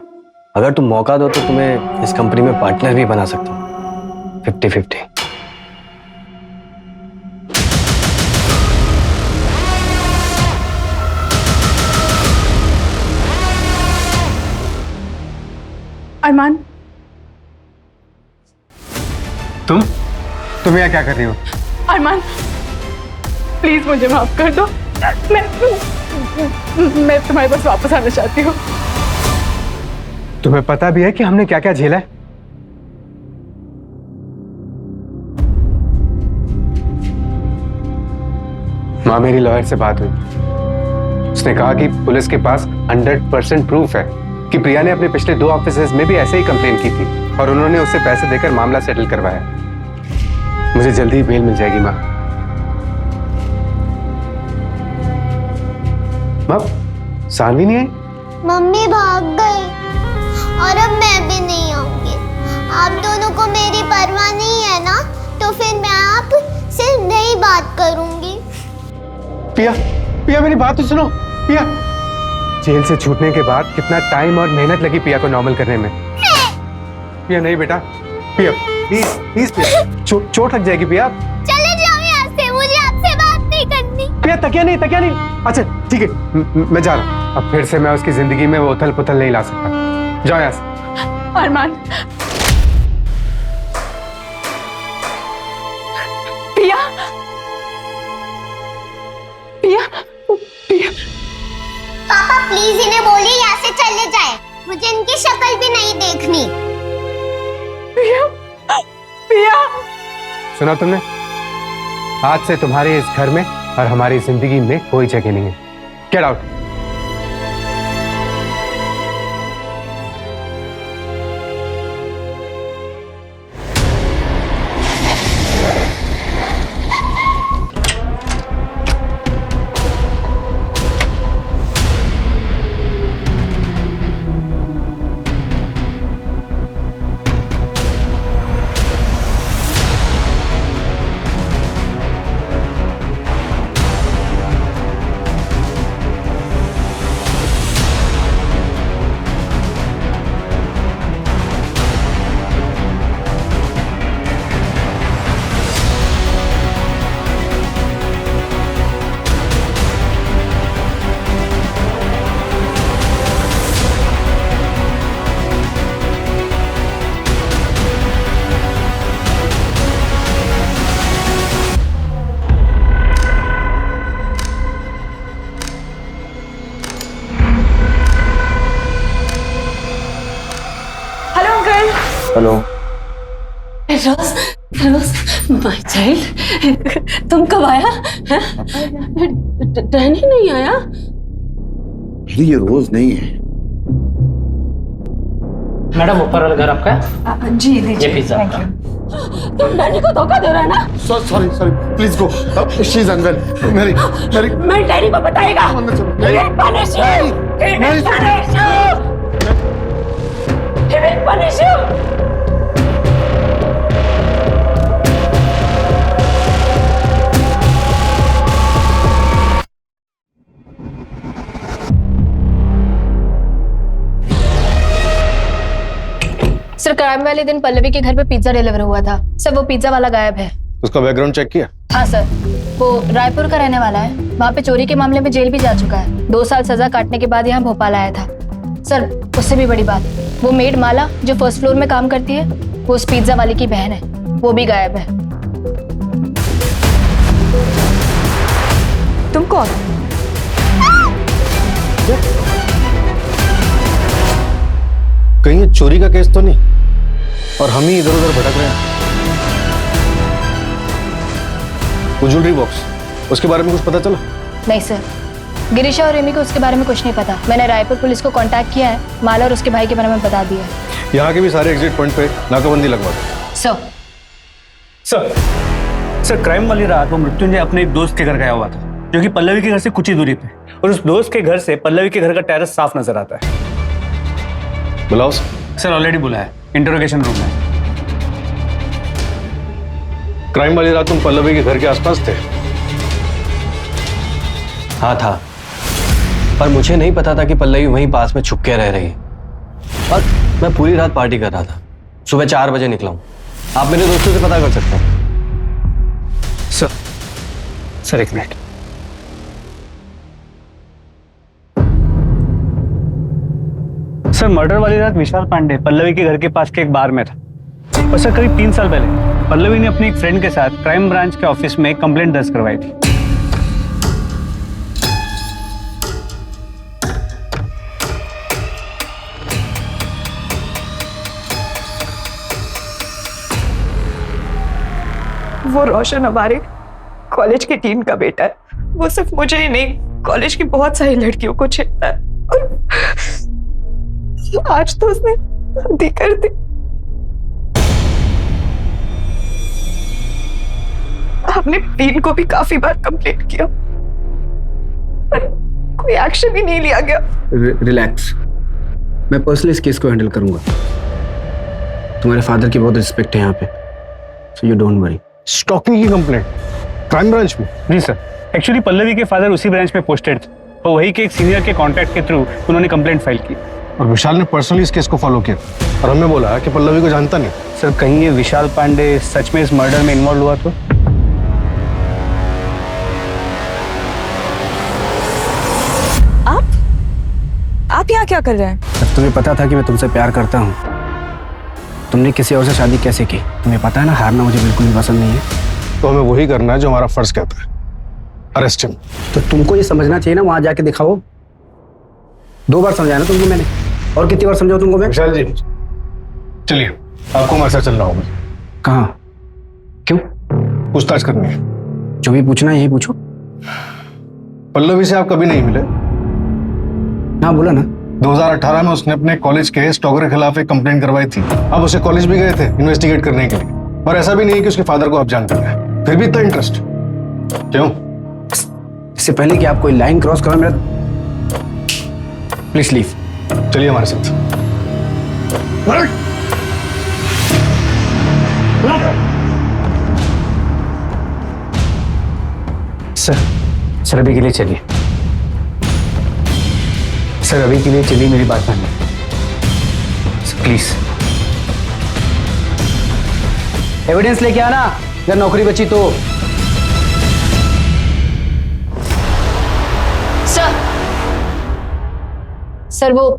अगर तुम मौका दो तो तुम्हें इस कंपनी में पार्टनर भी बना सकता हूँ, 50-50। अरमान, तुम यहाँ क्या कर रही हो? अरमान प्लीज मुझे माफ कर दो, मैं तुम्हारे पास वापस आना चाहती हूँ। तुम्हें पता भी है कि हमने क्या क्या झेला है? माँ, मेरी लॉयर से बात हुई, उसने कहा कि पुलिस के पास 100% प्रूफ है कि प्रिया ने अपने पिछले 2 ऑफिसेज में भी ऐसे ही कंप्लेन की थी और उन्होंने उससे पैसे देकर मामला सेटल करवाया। मुझे जल्दी ही बेल मिल जाएगी माँ। माँ, सानवी नहीं आई? मम्मी भाग गई और अब मैं भी नहीं आऊंगी। आप दोनों को मेरी परवाह नहीं है ना, तो फिर मैं आपसे नहीं बात करूंगी। पिया मेरी बात तो सुनो। पिया, जेल से छूटने के बाद कितना टाइम और मेहनत लगी पिया को नॉर्मल करने में। पिया नहीं बेटा, पिया प्लीज पिया, चोट लग जाएगी पिया। चले जाओ यहाँ से, मुझे आपसे बात नहीं करनी। पिया तकिया नहीं। अच्छा ठीक है, मैं जा रहा हूँ। अब फिर से मैं उसकी जिंदगी में वो उथल पुथल नहीं ला सकता। जाओ यहाँ से। अरमान, पिया पापा प्लीज इन्हें बोलिए यहाँ से चले जाए, मुझे इनकी शक्ल भी नहीं देखनी। पिया, सुना तुमने? आज से तुम्हारे इस घर में और हमारी जिंदगी में कोई जगह नहीं है। Get out. Hello Rose my child, तुम कब आया? डैनी नहीं आया? ये रोज नहीं है। मैडम ऊपर वाला घर आपका है? जी दीजिए। ये पिज्जा थैंक यू। तुम डैनी को धोखा दे रहा है ना? Sorry please go, she is unwell. Mary मैं डैनी को बताएगा। सर, क्राइम वाले दिन पल्लवी के घर पे पिज्जा डिलीवर हुआ था। सर, वो पिज्जा वाला गायब है। उसका बैकग्राउंड चेक किया? हाँ सर, वो रायपुर का रहने वाला है। वहाँ पे चोरी के मामले में जेल भी जा चुका है। 2 साल सजा काटने के बाद यहाँ भोपाल आया था। सर उससे भी बड़ी बात, वो मेड माला जो फर्स्ट फ्लोर में काम करती है, वो उस पिज्जा वाले की बहन है, वो भी गायब है। तुम कौन? कहीं ये चोरी का केस तो नहीं और हम ही इधर उधर भटक रहे हैं? वो ज्वेलरी बॉक्स, उसके बारे में कुछ पता चला? नहीं सर, गिरीशा और रिमी को उसके बारे में कुछ नहीं पता। मैंने रायपुर पुलिस को कांटेक्ट किया है, माला और उसके भाई के बारे में बता दिया है। यहाँ के भी सारे एग्जिट पॉइंट पे नाकाबंदी लगवा दो। सर क्राइम वाली रात वो मृत्युंजय अपने एक दोस्त के घर गया हुआ था, जो कि पल्लवी के घर से कुछ ही दूरी पे, और उस दोस्त के घर से पल्लवी के घर का टेरेस साफ नजर आता है। बुलाओ सर ऑलरेडी बुला है, इंटरोगेशन रूम में। क्राइम वाली रात तुम पल्लवी के घर के आसपास थे? हाँ था, पर मुझे नहीं पता था कि पल्लवी वहीं पास में छुप के रह रही है। और मैं पूरी रात पार्टी कर रहा था, सुबह 4 बजे निकला हूं। आप मेरे दोस्तों से पता कर सकते हैं। सर एक मिनट। सर मर्डर वाली रात विशाल पांडे पल्लवी के घर के पास के एक बार में था, और सर करीब 3 साल पहले पल्लवी ने अपनी एक फ्रेंड के साथ क्राइम ब्रांच के ऑफिस में एक कंप्लेंट दर्ज करवाई थी। वो रोशन हमारे कॉलेज की टीम का बेटा है। वो सिर्फ मुझे ही नहीं, कॉलेज की बहुत सारी लड़कियों को छेड़ता है, और आज तो उसने शादी कर दी। हमने टीम को भी काफी बार कंप्लेंट किया, पर कोई एक्शन ही नहीं लिया गया। रिलैक्स, मैं पर्सनली इस केस को हैंडल करूंगा। तुम्हारे फादर की बहुत रिस्पेक्ट है यहाँ पे, so you don't worry. Stalking की कंप्लेंट क्राइम ब्रांच में? जी सर, एक्चुअली पल्लवी के फादर उसी ब्रांच में पोस्टेड थे, तो वही के एक सीनियर के कांटेक्ट के थ्रू उन्होंने कंप्लेंट फाइल की। और विशाल ने पर्सनली इस केस को फॉलो किया और हमें बोला कि पल्लवी को जानता नहीं। सर कहीं ये विशाल पांडे सच में इस मर्डर में इन्वॉल्व हुआ तो? आप यहाँ क्या कर रहे हैं? जब तुम्हें पता था कि मैं तुमसे प्यार करता हूँ, तुमने किसी और से शादी कैसे की? तुम्हें पता है ना, हारना मुझे बिल्कुल भी पसंद नहीं है। तो हमें वही करना है जो हमारा फर्ज कहता है, अरेस्ट हिम। तो तुमको ये समझना चाहिए ना, वहां जाके दिखाओ। 2 बार समझाया ना तुमको मैंने, और कितनी बार समझाऊं तुमको मैं? विशाल जी चलिए, आपको हमारे साथ चलना होगा। कहाँ? क्यों? पूछताछ करनी है। जो भी पूछना है यही पूछो। पल्लवी से आप कभी नहीं मिले? हाँ बोला ना। 2018 में उसने अपने कॉलेज के स्टॉकर के खिलाफ एक कंप्लेंट करवाई थी। आप उसे कॉलेज भी गए थे इन्वेस्टिगेट करने के लिए, और ऐसा भी नहीं है कि उसके फादर को आप जानते हैं, फिर भी इतना इंटरेस्ट क्यों? इससे पहले कि आप कोई लाइन क्रॉस करो मेरा, प्लीज लीव। चलिए हमारे साथ। सर अभी के लिए चलिए। सर अभी के लिए चलिए, मेरी बात मानिए प्लीज। एविडेंस लेके आना अगर नौकरी बची तो। सर वो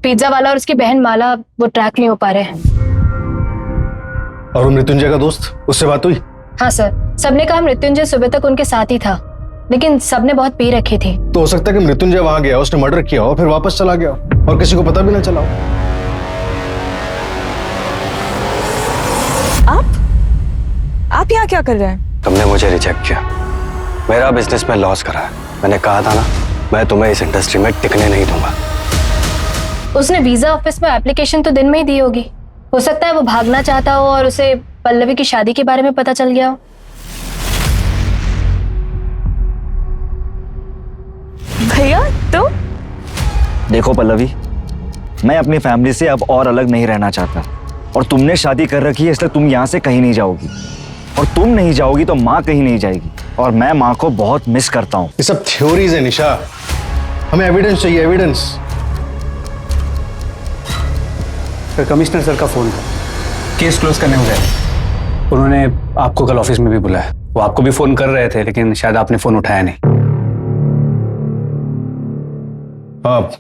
पिज्जा वाला और उसकी बहन माला वो ट्रैक नहीं हो पा रहे हैं। और वो मृत्युंजय का दोस्त, उससे बात हुई? हाँ सर, सबने कहा मृत्युंजय सुबह तक उनके साथ ही था, लेकिन सबने बहुत पी रखी थी। तो हो सकता है कि मृत्युंजय वहां गया, उसने मर्डर किया और फिर वापस चला गया और किसी को पता भी ना चला। आप यहाँ क्या कर रहे हैं? तुमने मुझे रिजेक्ट किया, मेरा बिजनेस में लॉस करा है। मैंने कहा था ना, मैं तुम्हें इस इंडस्ट्री में टिकने नहीं दूंगा। उसने वीजा ऑफिस में एप्लीकेशन तो दिन में ही दी होगी। हो सकता है वो भागना चाहता हो और उसे पल्लवी की शादी के बारे में पता चल गया हो। भैया तो देखो पल्लवी, मैं अपनी फैमिली से अब और अलग नहीं रहना चाहता, और तुमने शादी कर रखी है इसलिए तुम यहाँ से कहीं नहीं जाओगी, और तुम नहीं जाओगी तो माँ कहीं नहीं जाएगी, और मैं माँ को बहुत मिस करता हूँ। ये सब थ्योरीज है निशा, हमें एविडेंस चाहिए, एविडेंस। सर कमिश्नर सर का फोन था, केस क्लोज करने हो गए। उन्होंने आपको कल ऑफिस में भी बुलाया। वो आपको भी फोन कर रहे थे, लेकिन शायद आपने फोन उठाया नहीं। आप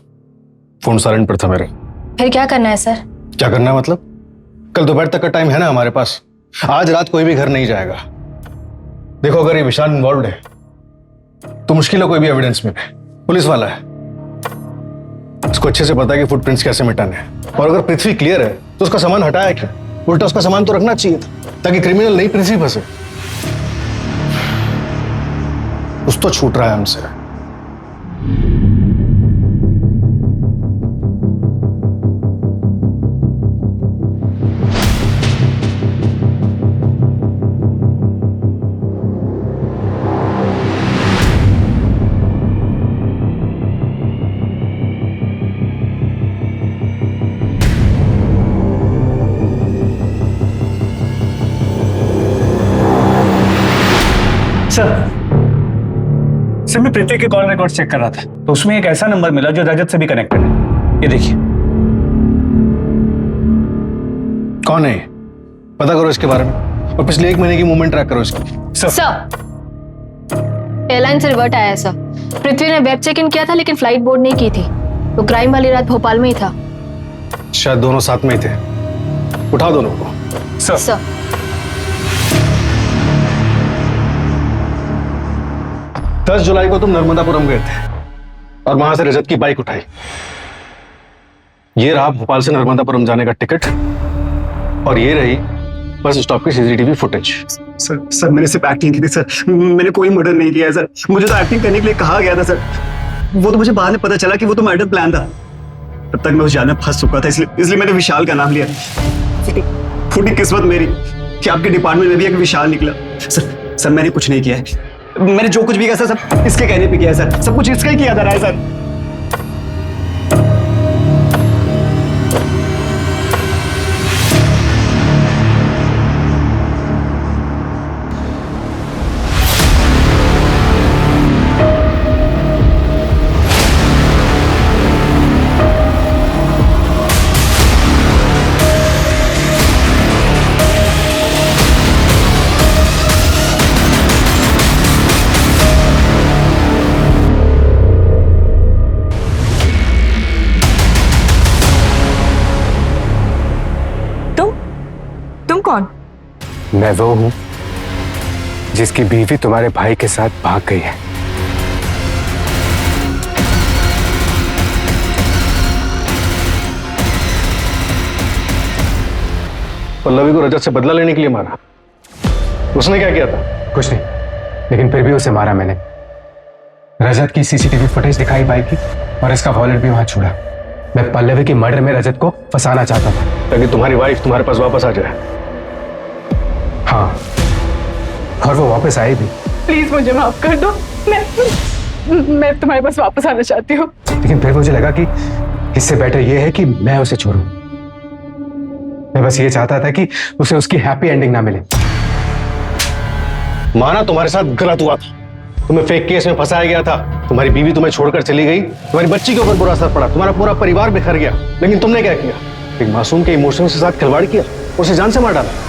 फोन साइलेंट पर था मेरा। फिर क्या करना है सर? क्या करना है मतलब? कल दोपहर तक का टाइम है ना हमारे पास। आज रात कोई भी घर नहीं जाएगा। देखो, अगर ये विशाल इन्वॉल्व है तो मुश्किल है कोई भी एविडेंस में। पुलिस वाला है, उसको अच्छे से पता है कि फुटप्रिंट्स कैसे मिटाने हैं। और अगर पृथ्वी क्लियर है तो उसका सामान हटाया क्यों? उल्टा उसका सामान तो रखना चाहिए था ताकि क्रिमिनल नहीं पृथ्वी फंसे। कुछ तो छूट रहा है हमसे। सर मैं पृथ्वी के कॉल रिकॉर्ड चेक कर रहा था तो उसमें एक ऐसा नंबर मिला जो रजत से भी कनेक्टेड है। ये देखिए। कौन है? पता करो इसके बारे में और पिछले 1 महीने की मूवमेंट ट्रैक करो इसकी। सर एयरलाइन से रिवर्ट आया सर। पृथ्वी ने वेब चेक इन किया था लेकिन फ्लाइट बोर्ड नहीं की थी, तो क्राइम वाली रात भोपाल में ही था। शायद दोनों साथ में ही थे। उठाओ दोनों को। सर 10 जुलाई को तुम नर्मदापुरम गए थे और वहां से रजत की बाइक उठाई। ये रहा भोपाल से नर्मदापुरम जाने का टिकट और ये रही बस स्टॉप की सीसीटीवी फुटेज। सर मैंने सिर्फ एक्टिंग की थी सर, मैंने कोई मर्डर नहीं किया है सर। मुझे तो एक्टिंग करने के लिए कहा गया था सर। वो तो मुझे बाद में पता चला कि वो तो मर्डर प्लान था। तब तक मैं उस जाल में फंस चुका था, इसलिए मैंने विशाल का नाम लिया। फूटी किस्मत मेरी कि आपके डिपार्टमेंट में भी एक विशाल निकला। सर मैंने कुछ नहीं किया है। मैंने जो कुछ भी किया सर सब इसके कहने पे किया है सर। सब कुछ इसका ही किया जा रहा है सर। कौन? मैं वो हूं जिसकी बीवी तुम्हारे भाई के साथ भाग गई है। पल्लवी को रजत से बदला लेने के लिए मारा। उसने क्या किया था? कुछ नहीं, लेकिन फिर भी उसे मारा मैंने। रजत की सीसीटीवी फुटेज दिखाई बाइक की और इसका वॉलेट भी वहां छोड़ा। मैं पल्लवी की मर्डर में रजत को फंसाना चाहता था ताकि तुम्हारी वाइफ तुम्हारे पास वापस आ जाए। हाँ, और वो वापस आई भी। प्लीज मुझे माफ कर दो। मैं तुम्हारे पास वापस आना चाहती हूँ। लेकिन फिर मुझे लगा कि इससे बेटर ये है कि मैं उसे छोड़ूं। मैं बस ये चाहता था कि उसे उसकी हैप्पी एंडिंग ना मिले। माना तुम्हारे साथ गलत हुआ था, तुम्हें फेक केस में फंसाया गया था, तुम्हारी बीवी तुम्हें छोड़कर चली गई, तुम्हारी बच्ची के ऊपर बुरा असर पड़ा, तुम्हारा पूरा परिवार बिखर गया। लेकिन तुमने क्या किया? एक मासूम के इमोशंस के साथ खिलवाड़ किया, उसे जान से मार डाला।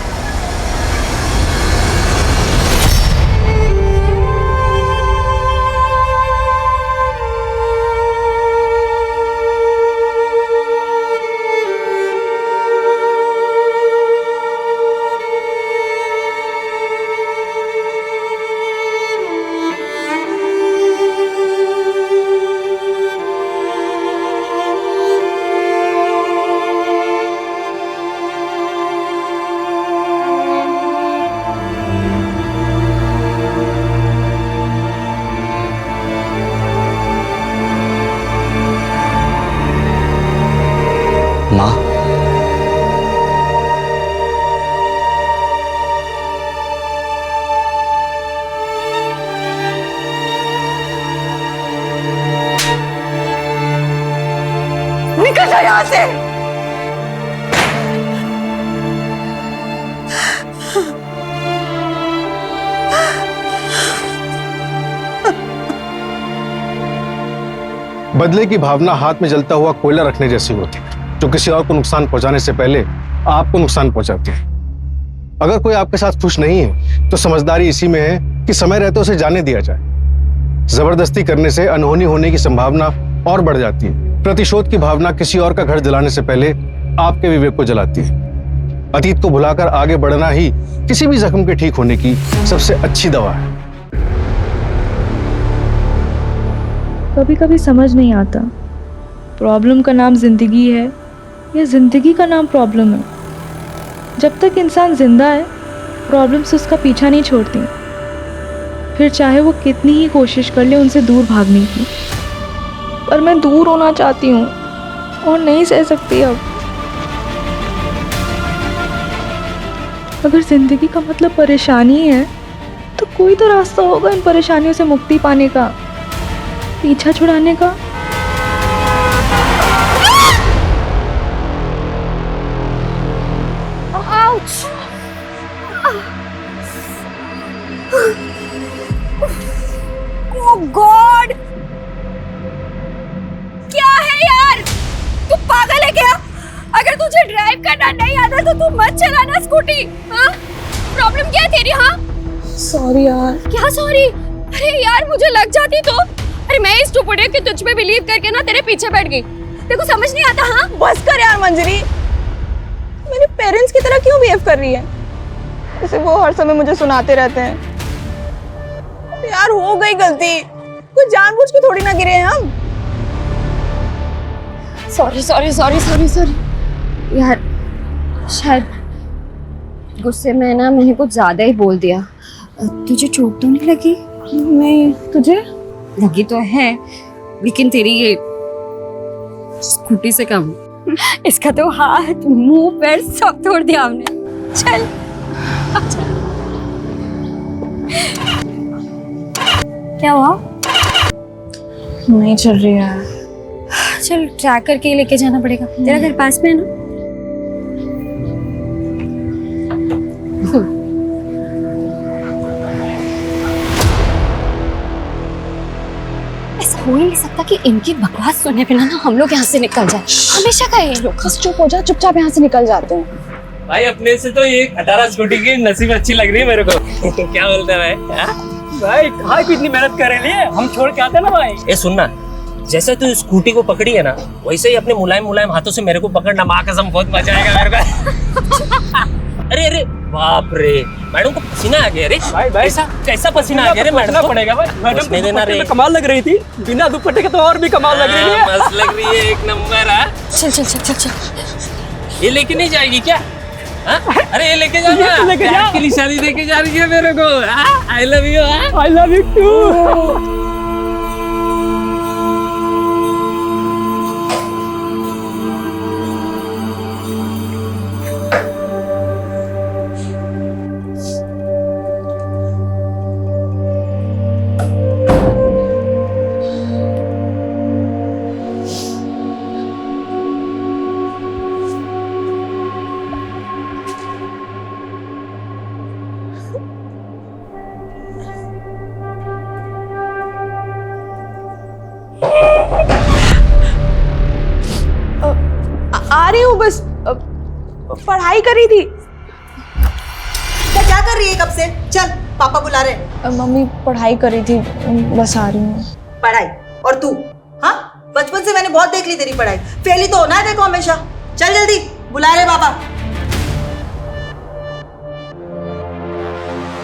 माँ, निकल जाओ यहाँ से। बदले की भावना हाथ में जलता हुआ कोयला रखने जैसी होती है, जो किसी और को नुकसान पहुंचाने से पहले आपको नुकसान पहुंचाती है। अगर कोई आपके साथ खुश नहीं है तो समझदारी इसी में है कि समय रहते उसे जाने दिया जाए। जबरदस्ती करने से अनहोनी होने की संभावना और बढ़ जाती है। प्रतिशोध की भावना किसी और का घर जलाने से पहले आपके विवेक को जलाती है। अतीत को भुलाकर आगे बढ़ना ही किसी भी जख्म के ठीक होने की सबसे अच्छी दवा है। कभी कभी समझ नहीं आता प्रॉब्लम का नाम जिंदगी है या जिंदगी का नाम प्रॉब्लम है। जब तक इंसान जिंदा है प्रॉब्लम्स उसका पीछा नहीं छोड़ती, फिर चाहे वो कितनी ही कोशिश कर ले उनसे दूर भागने की। पर मैं दूर होना चाहती हूँ और नहीं सह सकती अब। अगर जिंदगी का मतलब परेशानी है तो कोई तो रास्ता होगा इन परेशानियों से मुक्ति पाने का, पीछा छुड़ाने का। ओह गॉड, क्या है यार, तू पागल है क्या? अगर तुझे ड्राइव करना नहीं आता तो तू मत चलाना स्कूटी। हाँ, प्रॉब्लम क्या है तेरी? हाँ सॉरी यार। क्या सॉरी? अरे यार मुझे लग जाती तो। अरे मैं इस टुकड़े के तुझ पे बिलीव करके ना तेरे पीछे बैठ गई। तेरे को समझ नहीं आता? हाँ बस कर यार मंजरी, मेरे पेरेंट्स की तरह क्यों बिहेव कर रही है? जैसे वो हर समय मुझे सुनाते रहते हैं। यार हो गई गलती, कुछ जानबूझ के थोड़ी ना गिरे हैं हम। Sorry sorry sorry sorry sorry यार, शायद गुस्से में ना मैंने कुछ ज्यादा ही बोल दिया। तुझे चोट तो नहीं लगी? नहीं, तुझे लगी तो है, लेकिन तेरी ये स्कूटी से कम। इसका तो हाथ मुंह पैर सब तोड़ दिया हमने। चल क्या हुआ? नहीं चल रही है। चल ट्रैक करके लेके जाना पड़ेगा। तेरा घर पास में है ना? ऐसा हो ही नहीं सकता कि इनकी बकवास सुनने पे ना हम लोग यहाँ से निकल जाए। हमेशा का ये लोग। बस चुप हो जा, चुपचाप यहाँ से निकल जाते हैं। भाई अपने से तो ये 18 स्कूटी की नसीब अच्छी लग रही है मेरे को। क्या बोलते हैं भाई? कहाँ की इतनी मेहनत कर रहे हैं, हम छोड़ के आते हैं ना भाई। ए सुनना, जैसे तू स्कूटी को पकड़ी है ना, वैसे ही अपने मुलायम मुलायम हाथों से मेरे को पकड़ना। माँ कसम बहुत मजा आएगा मेरे को। अरे अरे बाप रे, मैडम को पसीना आ गया रे। भाई कैसा कैसा पसीना आ गया रे मैडम को? पड़ेगा भाई, मैडम नहीं देना रे। कमाल लग रही थी, बिना दुपट्टे के तो और भी कमाल लग रही है। मस्त लग रही है, एक नंबर। चल चल चल चल चल। ये लेके नहीं जाएगी क्या? अरे ये लेके जाना, लेके जा। की निशानी देके जा रही है मेरे को। I love you. I love you too. आ रही हूँ, बस पढ़ाई कर रही थी। क्या कर रही है कब से? चल पापा बुला रहे। मम्मी पढ़ाई कर रही थी, बस आ रही हूँ। पढ़ाई? और तू? हाँ बचपन से मैंने बहुत देख ली तेरी पढ़ाई, फेल ही तो होना है देखो हमेशा। चल जल्दी, बुला रहे पापा।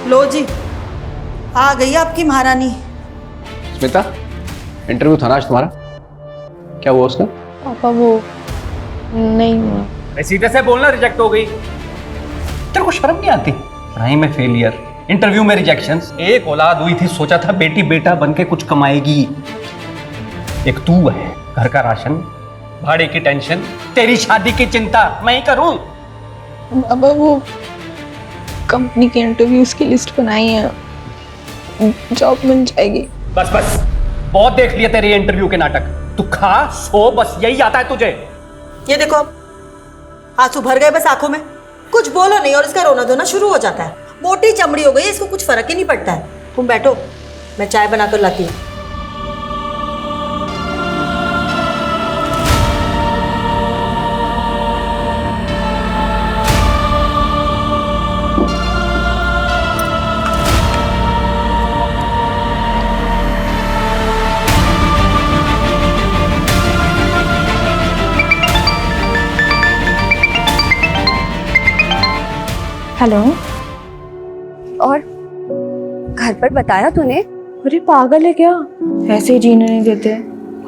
लो जी, आ गई आपकी महारानी। स्मिता, इंटरव्यू था ना आज तुम्हारा, क्या हुआ उसका? पापा वो नहीं हुआ। सीधे से बोलना रिजेक्ट हो गई। तेरे को शर्म नहीं आती? पढ़ाई में फेलियर, इंटरव्यू में रिजेक्शन। एक औलाद हुई थी, सोचा था बेटी बेटा बन के कुछ कमाएगी। एक तू है, घर का राशन, भाड़े की टेंशन, तेरी शादी की चिंता मैं ही करूं। अब वो कंपनी के इंटरव्यूज की लिस्ट बनाई है, जॉब मिल जाएगी। बस बस, बहुत देख लिया तेरे इंटरव्यू के नाटक। तू खा सो, बस यही आता है तुझे। ये देखो, आंसू भर गए बस आंखों में, कुछ बोलो नहीं और इसका रोना धोना शुरू हो जाता है। मोटी चमड़ी हो गई, इसको कुछ फर्क ही नहीं पड़ता है। तुम बैठो, मैं चाय बनाकर लाती हूँ। हेलो। और घर पर बताया तूने? अरे पागल है क्या, ऐसे ही जीने नहीं देते।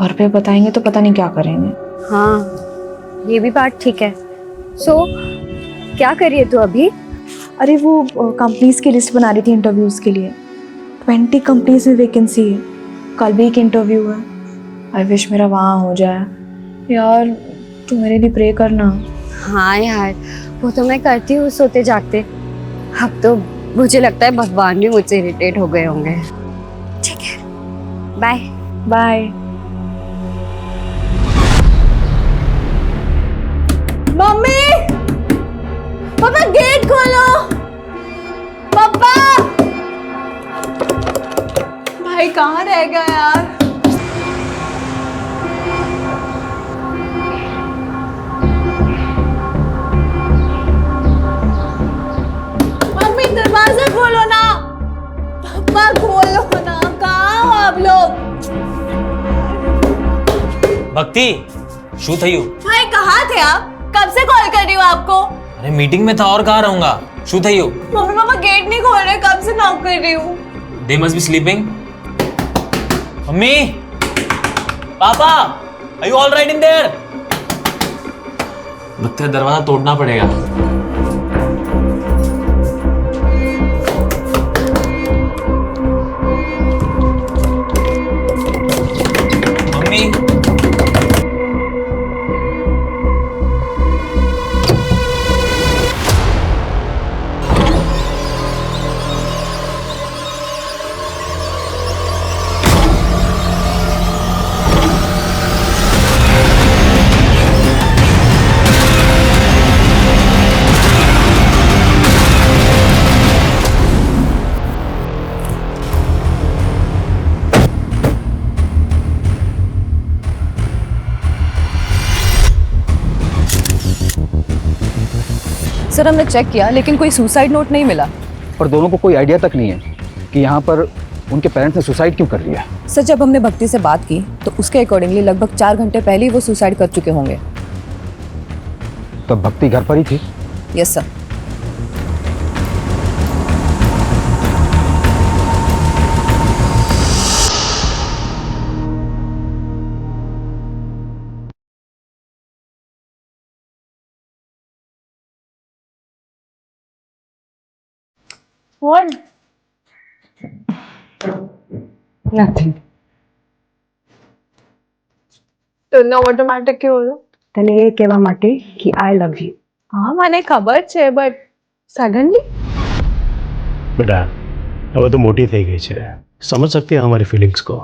घर पे बताएंगे तो पता नहीं क्या करेंगे। हाँ ये भी बात ठीक है। सो क्या करिए तू अभी? अरे वो कंपनीज की लिस्ट बना रही थी इंटरव्यूज के लिए। 20 कंपनीज में वैकेंसी है। कल भी एक इंटरव्यू है। आई विश मेरा वहाँ हो जाए। यार तू मेरे लिए प्रे करना। हाँ यार वो तो मैं करती हूँ सोते जागते। अब तो मुझे लगता है भगवान भी मुझसे इरिटेट हो गए होंगे। ठीक है, बाय बाय। मम्मी, पापा गेट खोलो। पापा, भाई कहाँ रह गया यार? मम्मी दरवाजा खोलो ना। पापा खोलो ना, कहाँ हो आप लोग? भक्ति, शू थयू? भाई कहाँ थे आप? कब से कॉल कर रही हूँ आपको? अरे मीटिंग में था और कहाँ रहूंगा। शू थयू? मम्मी पापा गेट नहीं खोल रहे, कब से नॉक कर रही हूँ। They must be sleeping. Mummy, पापा, are you all right in there? लगता है दरवाजा तोड़ना पड़ेगा। मम्मी, सर हमने चेक किया लेकिन कोई सुसाइड नोट नहीं मिला। और दोनों को कोई आइडिया तक नहीं है कि यहाँ पर उनके पेरेंट्स ने सुसाइड क्यों कर लिया। सर जब हमने भक्ति से बात की तो उसके अकॉर्डिंगली लगभग 4 घंटे पहले ही वो सुसाइड कर चुके होंगे। तो भक्ति घर पर ही थी? Yes sir. What? Nothing. તને ઓટોમેટિક કેવું તને એ કહેવા માટે કે આઈ લવ યુ. હા મને ખબર છે બટ સડનલી बेटा अब तो मोटी થઈ गई છે, समझ सकती है हमारी फीलिंग्स को।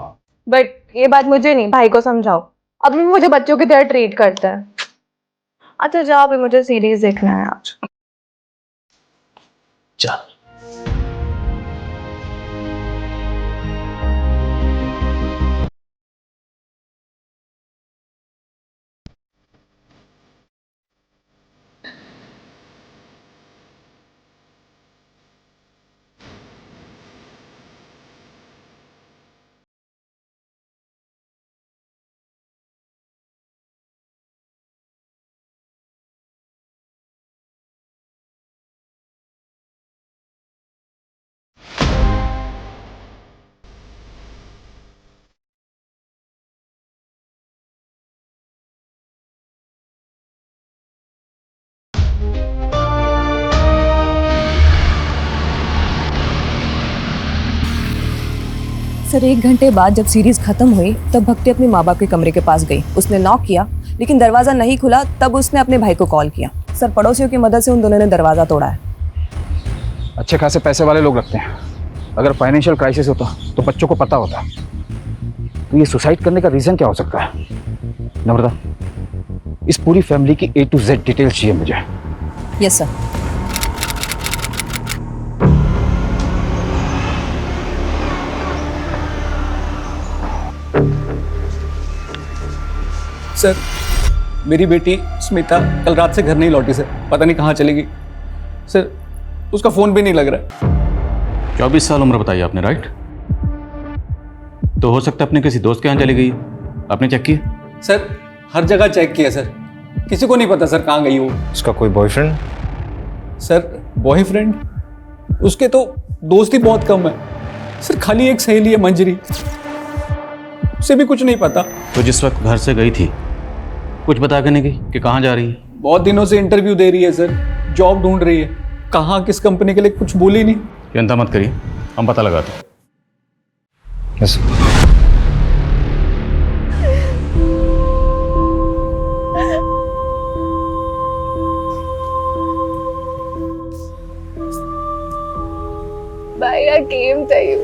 बट ये बात मुझे नहीं, भाई को समझाओ। अब भी मुझे बच्चों की तरह ट्रीट करता है। अच्छा जाओ, अभी मुझे सीरीज देखना है आज। चल सर 1 घंटे बाद जब सीरीज खत्म हुई तब भक्ति अपने माँ बाप के कमरे के पास गई। उसने नॉक किया लेकिन दरवाजा नहीं खुला। तब उसने अपने भाई को कॉल किया। सर पड़ोसियों की मदद से उन दोनों ने दरवाजा तोड़ा है। अच्छे खासे पैसे वाले लोग लगते हैं। अगर फाइनेंशियल क्राइसिस होता तो बच्चों को पता होता। तो ये सुसाइड करने का रीजन क्या हो सकता है? नम्रता, इस पूरी फैमिली की A to Z डिटेल्स चाहिए मुझे। Yes sir. सर मेरी बेटी स्मिता कल रात से घर नहीं लौटी सर, पता नहीं कहाँ चली गई सर। उसका फोन भी नहीं लग रहा है। 24 साल उम्र बताई आपने, राइट? तो हो सकता है अपने किसी दोस्त के यहाँ चली गई। आपने चेक किया? सर हर जगह चेक किया सर, किसी को नहीं पता सर कहाँ गई वो। उसका कोई बॉयफ्रेंड? Sir boyfriend? उसके तो दोस्त ही बहुत कम है सर, खाली एक सहेली है मंजरी, उसे भी कुछ नहीं पता। तो जिस वक्त घर से गई थी कुछ बता के नहीं गई कि कहाँ जा रही है? बहुत दिनों से इंटरव्यू दे रही है सर, जॉब ढूंढ रही है, कहाँ किस कंपनी के लिए कुछ बोली नहीं। चिंता मत करिए, हम पता लगाते हैं। यस भैया केम तयू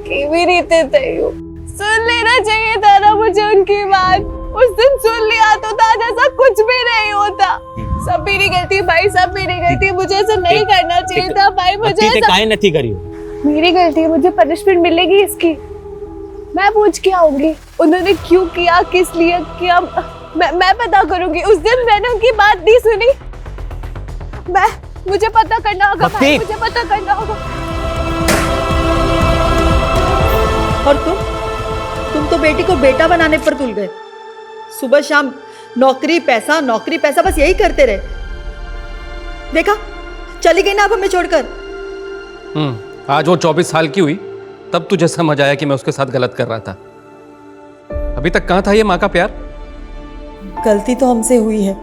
केवी रीते तयू सुन लेना चाहिए था ना मुझे उनकी बात। उस दिन सुन लिया तो था जैसा कुछ भी नहीं होता। सब मेरी गलती भाई, सब मेरी गलती, मुझे ऐसा नहीं करना चाहिए था भाई। मुझे काहे नहीं करी? मेरी गलती है, मुझे पनिशमेंट मिलेगी इसकी। मैं पूछ के आऊंगी उन्होंने क्यों किया, किस लिए किया, मैं पता करूंगी। उस दिन मैंने उनकी बात नहीं सुनी। मुझे पता करना होगा भाई, मुझे पता करना होगा। और तुम तो बेटी को बेटा बनाने पर तुल गए। सुबह शाम नौकरी पैसा बस यही करते रहे। देखा चली गई ना अब हमें छोड़कर। आज वो 24 साल की हुई तब तुझे समझ आया कि मैं उसके साथ गलत कर रहा था। अभी तक कहाँ था ये माँ का प्यार? गलती तो हमसे हुई है,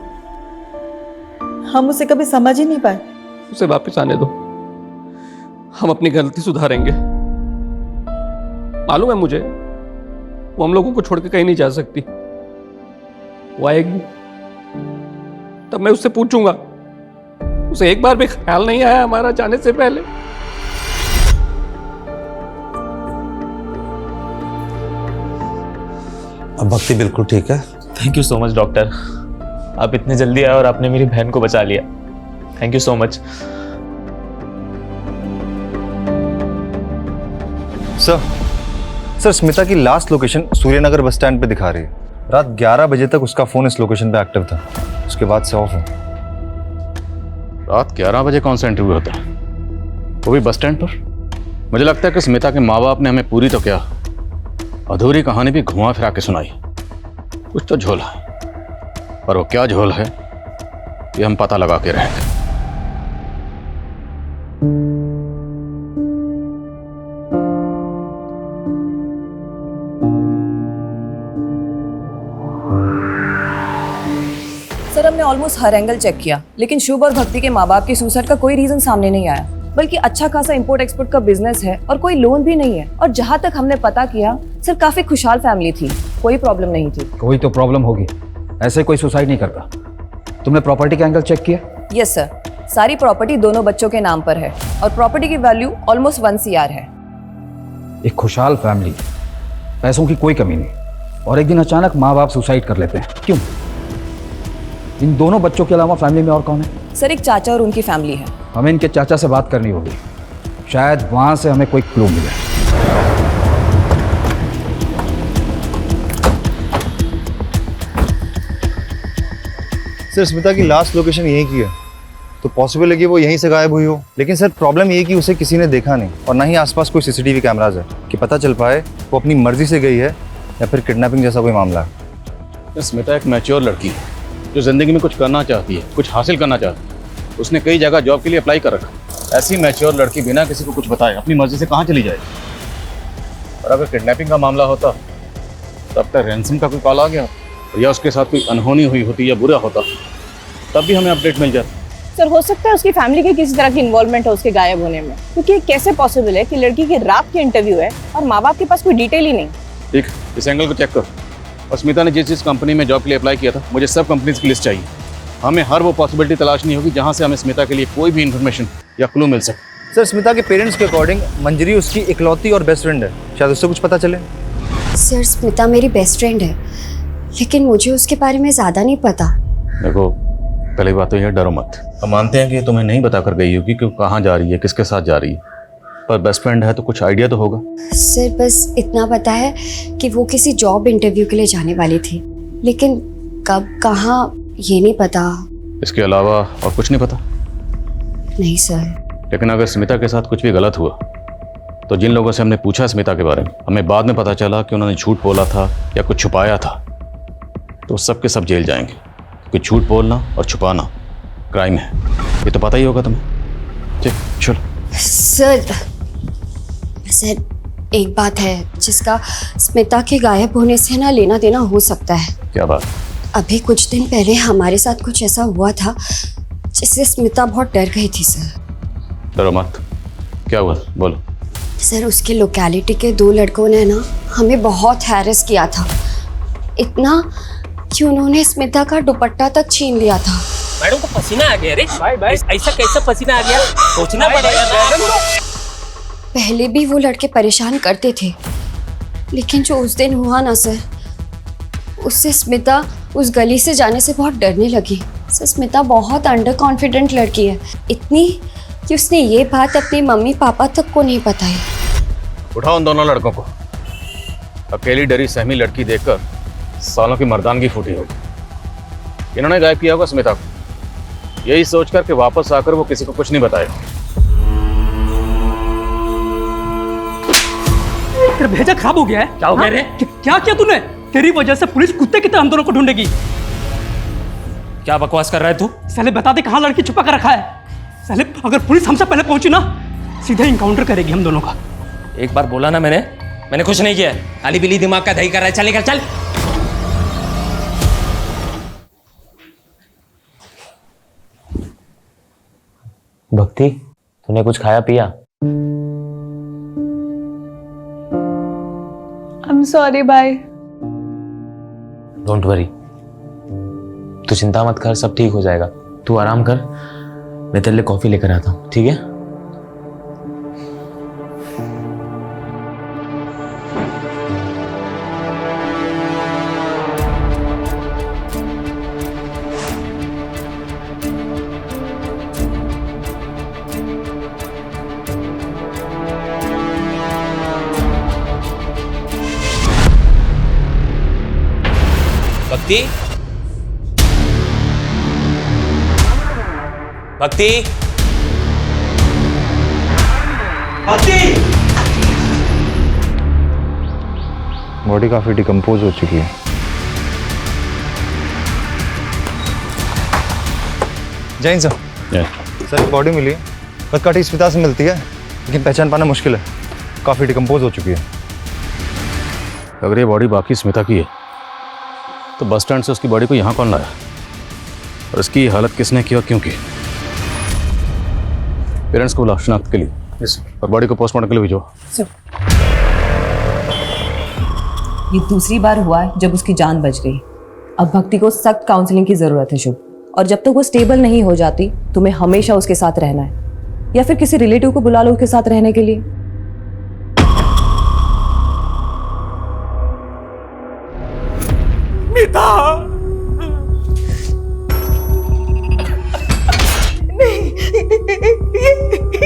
हम उसे कभी समझ ही नहीं पाए। उसे वापस आने दो, हम अपनी गलती सुधारेंगे। मालूम है मुझे वो हम लोगों को छोड़ के कहीं नहीं जा सकती। वो आएगी तब मैं उससे पूछूंगा। उसे एक बार भी ख्याल नहीं आया हमारा जाने से पहले। अब भक्ति बिल्कुल ठीक है। Thank you so much doctor, आप इतने जल्दी आए और आपने मेरी बहन को बचा लिया। Thank you so much. Sir Smita की last location Suryanagar bus stand पे दिखा रही है। रात 11 बजे तक उसका फोन इस लोकेशन पे एक्टिव था, उसके बाद से ऑफ है। रात 11 बजे कौन सा इंटरव्यू होता है, वो भी बस स्टैंड पर? मुझे लगता है कि स्मिता के माँ बाप ने हमें पूरी तो क्या अधूरी कहानी भी घुमा फिरा के सुनाई। कुछ तो झोल है, पर वो क्या झोल है ये हम पता लगा के रहेंगे। सर हमने ऑलमोस्ट हर एंगल चेक किया, लेकिन शुभ और भक्ति के माँ बाप के सुसाइड का कोई रीजन सामने नहीं आया। बल्कि अच्छा खासा इंपोर्ट एक्सपोर्ट का बिजनेस है और कोई लोन भी नहीं है। और जहाँ तक हमने पता किया सर काफी खुशहाल फैमिली थी, कोई प्रॉब्लम नहीं थी। कोई तो प्रॉब्लम होगी, ऐसे कोई सुसाइड नहीं करता। तुमने प्रॉपर्टी का एंगल चेक किया? यस सर, सारी प्रॉपर्टी दोनों बच्चों के नाम पर है और प्रॉपर्टी की वैल्यू ऑलमोस्ट 1 CR है। एक खुशहाल फैमिली, पैसों की कोई कमी नहीं, और एक दिन अचानक माँ बाप सुसाइड कर लेते हैं, क्यों? इन दोनों बच्चों के अलावा फैमिली में और कौन है? सर एक चाचा और उनकी फैमिली है। हमें इनके चाचा से बात करनी होगी, शायद वहां से हमें कोई क्लू मिले। सर स्मिता की लास्ट लोकेशन यहीं की है, तो पॉसिबल है कि वो यहीं से गायब हुई हो। लेकिन सर प्रॉब्लम ये है कि उसे किसी ने देखा नहीं, और ना ही आसपास कोई CCTV कैमराज है कि पता चल पाए वो अपनी मर्जी से गई है या फिर किडनैपिंग जैसा कोई मामला है। स्मिता एक मैच्योर लड़की है जो जिंदगी में कुछ करना चाहती है, कुछ हासिल करना चाहती है। उसने कई जगह जॉब के लिए अप्लाई कर रखा। ऐसी मैच्योर लड़की बिना किसी को कुछ बताए अपनी मर्जी से कहाँ चली जाएगी? और अगर किडनैपिंग का मामला होता तब तक रैंसम का कोई कॉल आ गया या उसके साथ कोई अनहोनी हुई होती या बुरा होता, तब भी हमें अपडेट मिल जाता। सर हो सकता है उसकी फैमिली की किसी तरह की इन्वॉल्वमेंट है उसके गायब होने में, क्योंकि कैसे पॉसिबल है कि लड़की की रात की इंटरव्यू है और माँ बाप के पास कोई डिटेल ही नहीं। ठीक, इस एंगल को चेक कर। और स्मिता ने जिस कंपनी में जॉब के लिए अप्लाई किया था, मुझे सब कंपनीज की लिस्ट चाहिए। हमें हर वो पॉसिबिलिटी तलाशनी होगी जहाँ से हमें स्मिता के लिए कोई भी इन्फॉर्मेशन या क्लू मिल सके। सर स्मिता के पेरेंट्स के अकॉर्डिंग मंजरी उसकी इकलौती और बेस्ट फ्रेंड है, शायद उससे कुछ पता चले। सर स्मिता मेरी बेस्ट फ्रेंड है, लेकिन मुझे उसके बारे में ज़्यादा नहीं पता। देखो पहली बात तो यह डरो मत। हम मानते हैं कि तुम्हें नहीं बता कर गई होगी कि कहाँ जा रही है, किसके साथ जा रही है, पर बेस्ट फ्रेंड है तो कुछ आइडिया तो होगा। सर बस इतना पता है कि वो किसी जॉब इंटरव्यू के लिए जाने वाली थी, लेकिन कब कहाँ ये नहीं पता। इसके अलावा और कुछ नहीं पता? नहीं सर। लेकिन अगर स्मिता के साथ कुछ भी गलत हुआ तो जिन लोगों से हमने पूछा स्मिता के बारे में, हमें बाद में पता चला कि उन्होंने झूठ बोला था या कुछ छुपाया था, तो सब के सब जेल जाएंगे। क्योंकि झूठ बोलना और छुपाना क्राइम है, ये तो पता ही होगा तुम्हें। ठीक चलो। सर एक बात है जिसका स्मिता के गायब होने से ना लेना देना हो सकता है। क्या बात? अभी कुछ दिन पहले हमारे साथ कुछ ऐसा हुआ था जिससे स्मिता बहुत डर गई थी सर। डरो मत, क्या हुआ बोलो। सर उसके लोकेलिटी के 2 लड़कों ने ना हमें बहुत हैरेस किया था, इतना कि उन्होंने स्मिता का दुपट्टा तक छीन लिया था। मैडम को पसीना आ गया रे। ऐसा कैसा पसीना आ गया, सोचना पड़ेगा। पहले भी वो लड़के परेशान करते थे, लेकिन जो उस दिन हुआ ना सर, उससे स्मिता उस गली से जाने से बहुत डरने लगी। सर स्मिता बहुत अंडर कॉन्फिडेंट लड़की है, इतनी कि उसने ये बात अपनी मम्मी पापा तक को नहीं बताई। उठाओ उन दोनों लड़कों को। अकेली डरी सहमी लड़की देखकर सालों की मर्दानगी फूटी होगी। इन्होंने गायब किया होगा स्मिता को, यही सोचकर कि वापस आकर वो किसी को कुछ नहीं बताएगा। तेरा भेजा खराब हो गया है। क्या हो गया रे? क्या किया तूने? तेरी वजह से पुलिस कुत्ते की तरह हम दोनों को ढूंढेगी। क्या बकवास कर रहा है तू? साले बता दे कहाँ लड़की छुपा कर रखा है। साले अगर पुलिस हमसे पहले पहुंची ना, सीधा इनकाउंटर करेगी हम दोनों का। एक बार बोला ना मैंने कुछ नहीं किया। आली बिली दिमाग का दही कर रहा है। चलेगा चल। भक्ति तूने कुछ खाया पिया? I'm sorry, bye. Don't worry, तू चिंता मत कर, सब ठीक हो जाएगा। तू आराम कर, मैं तेरे लिए कॉफी लेकर आता हूँ, ठीक है? भक्ति, भक्ति, भक्ति। बॉडी काफी डिकम्पोज हो चुकी है। जैन सर, सर बॉडी मिली है, बस काटी स्मिता से मिलती है, लेकिन पहचान पाना मुश्किल है, काफी डिकम्पोज हो चुकी है। अगर ये बॉडी बाकी स्मिता की है तो बस स्टैंड से उसकी बॉडी को यहाँ कौन लाया और इसकी हालत किसने की और क्यों की? पेरेंट्स को बुलाओ शनाख्त के लिए और बॉडी को पोस्टमार्टम के लिए भेजो। ये दूसरी बार हुआ है जब उसकी जान बच गई। अब भक्ति को सख्त काउंसलिंग की जरूरत है शुभ, और जब तक वो स्टेबल नहीं हो जाती तुम्हें हमेशा उसके साथ रहना है, या फिर किसी रिलेटिव को बुला लो उसके साथ रहने के लिए। नहीं,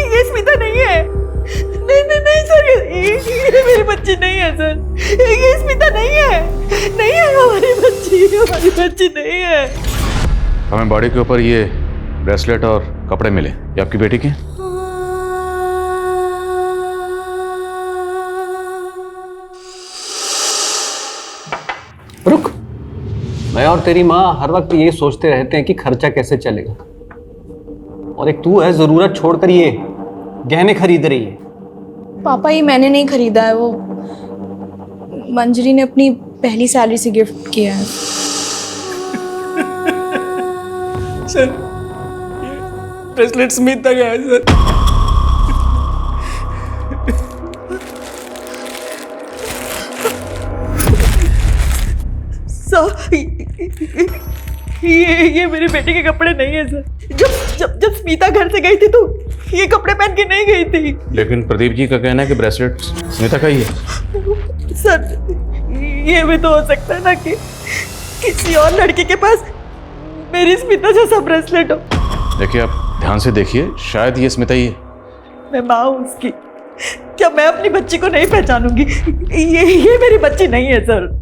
ये स्मिता नहीं है। नहीं सर, ये मेरी बच्ची नहीं है सर। ये स्मिता नहीं है, नहीं है हमारी बच्ची नहीं है। हमें बॉडी के ऊपर ये ब्रेसलेट और कपड़े मिले, ये आपकी बेटी के? रुक, मैं और तेरी माँ हर वक्त ये सोचते रहते हैं कि खर्चा कैसे चलेगा, और एक तू है जरूरत छोड़कर ये गहने खरीद रही है। पापा ये मैंने नहीं खरीदा है, वो मंजरी ने अपनी पहली सैलरी से गिफ्ट किया है। सर ब्रेसलेट स्मिता का है सर। ये मेरी बेटी के कपड़े नहीं है सर। जब स्मिता घर से गई थी तो ये कपड़े पहन के नहीं गई थी। लेकिन प्रदीप जी का कहना है कि ब्रेसलेट स्मिता का ही है। सर ये भी तो हो सकता है ना कि किसी और लड़की के पास मेरी स्मिता जैसा ब्रेसलेट हो। देखिए आप ध्यान से देखिए, शायद ये स्मिता ही है। मैं माँ हूँ उसकी, क्या मैं अपनी बच्ची को नहीं पहचानूंगी? ये मेरी बच्ची नहीं है सर।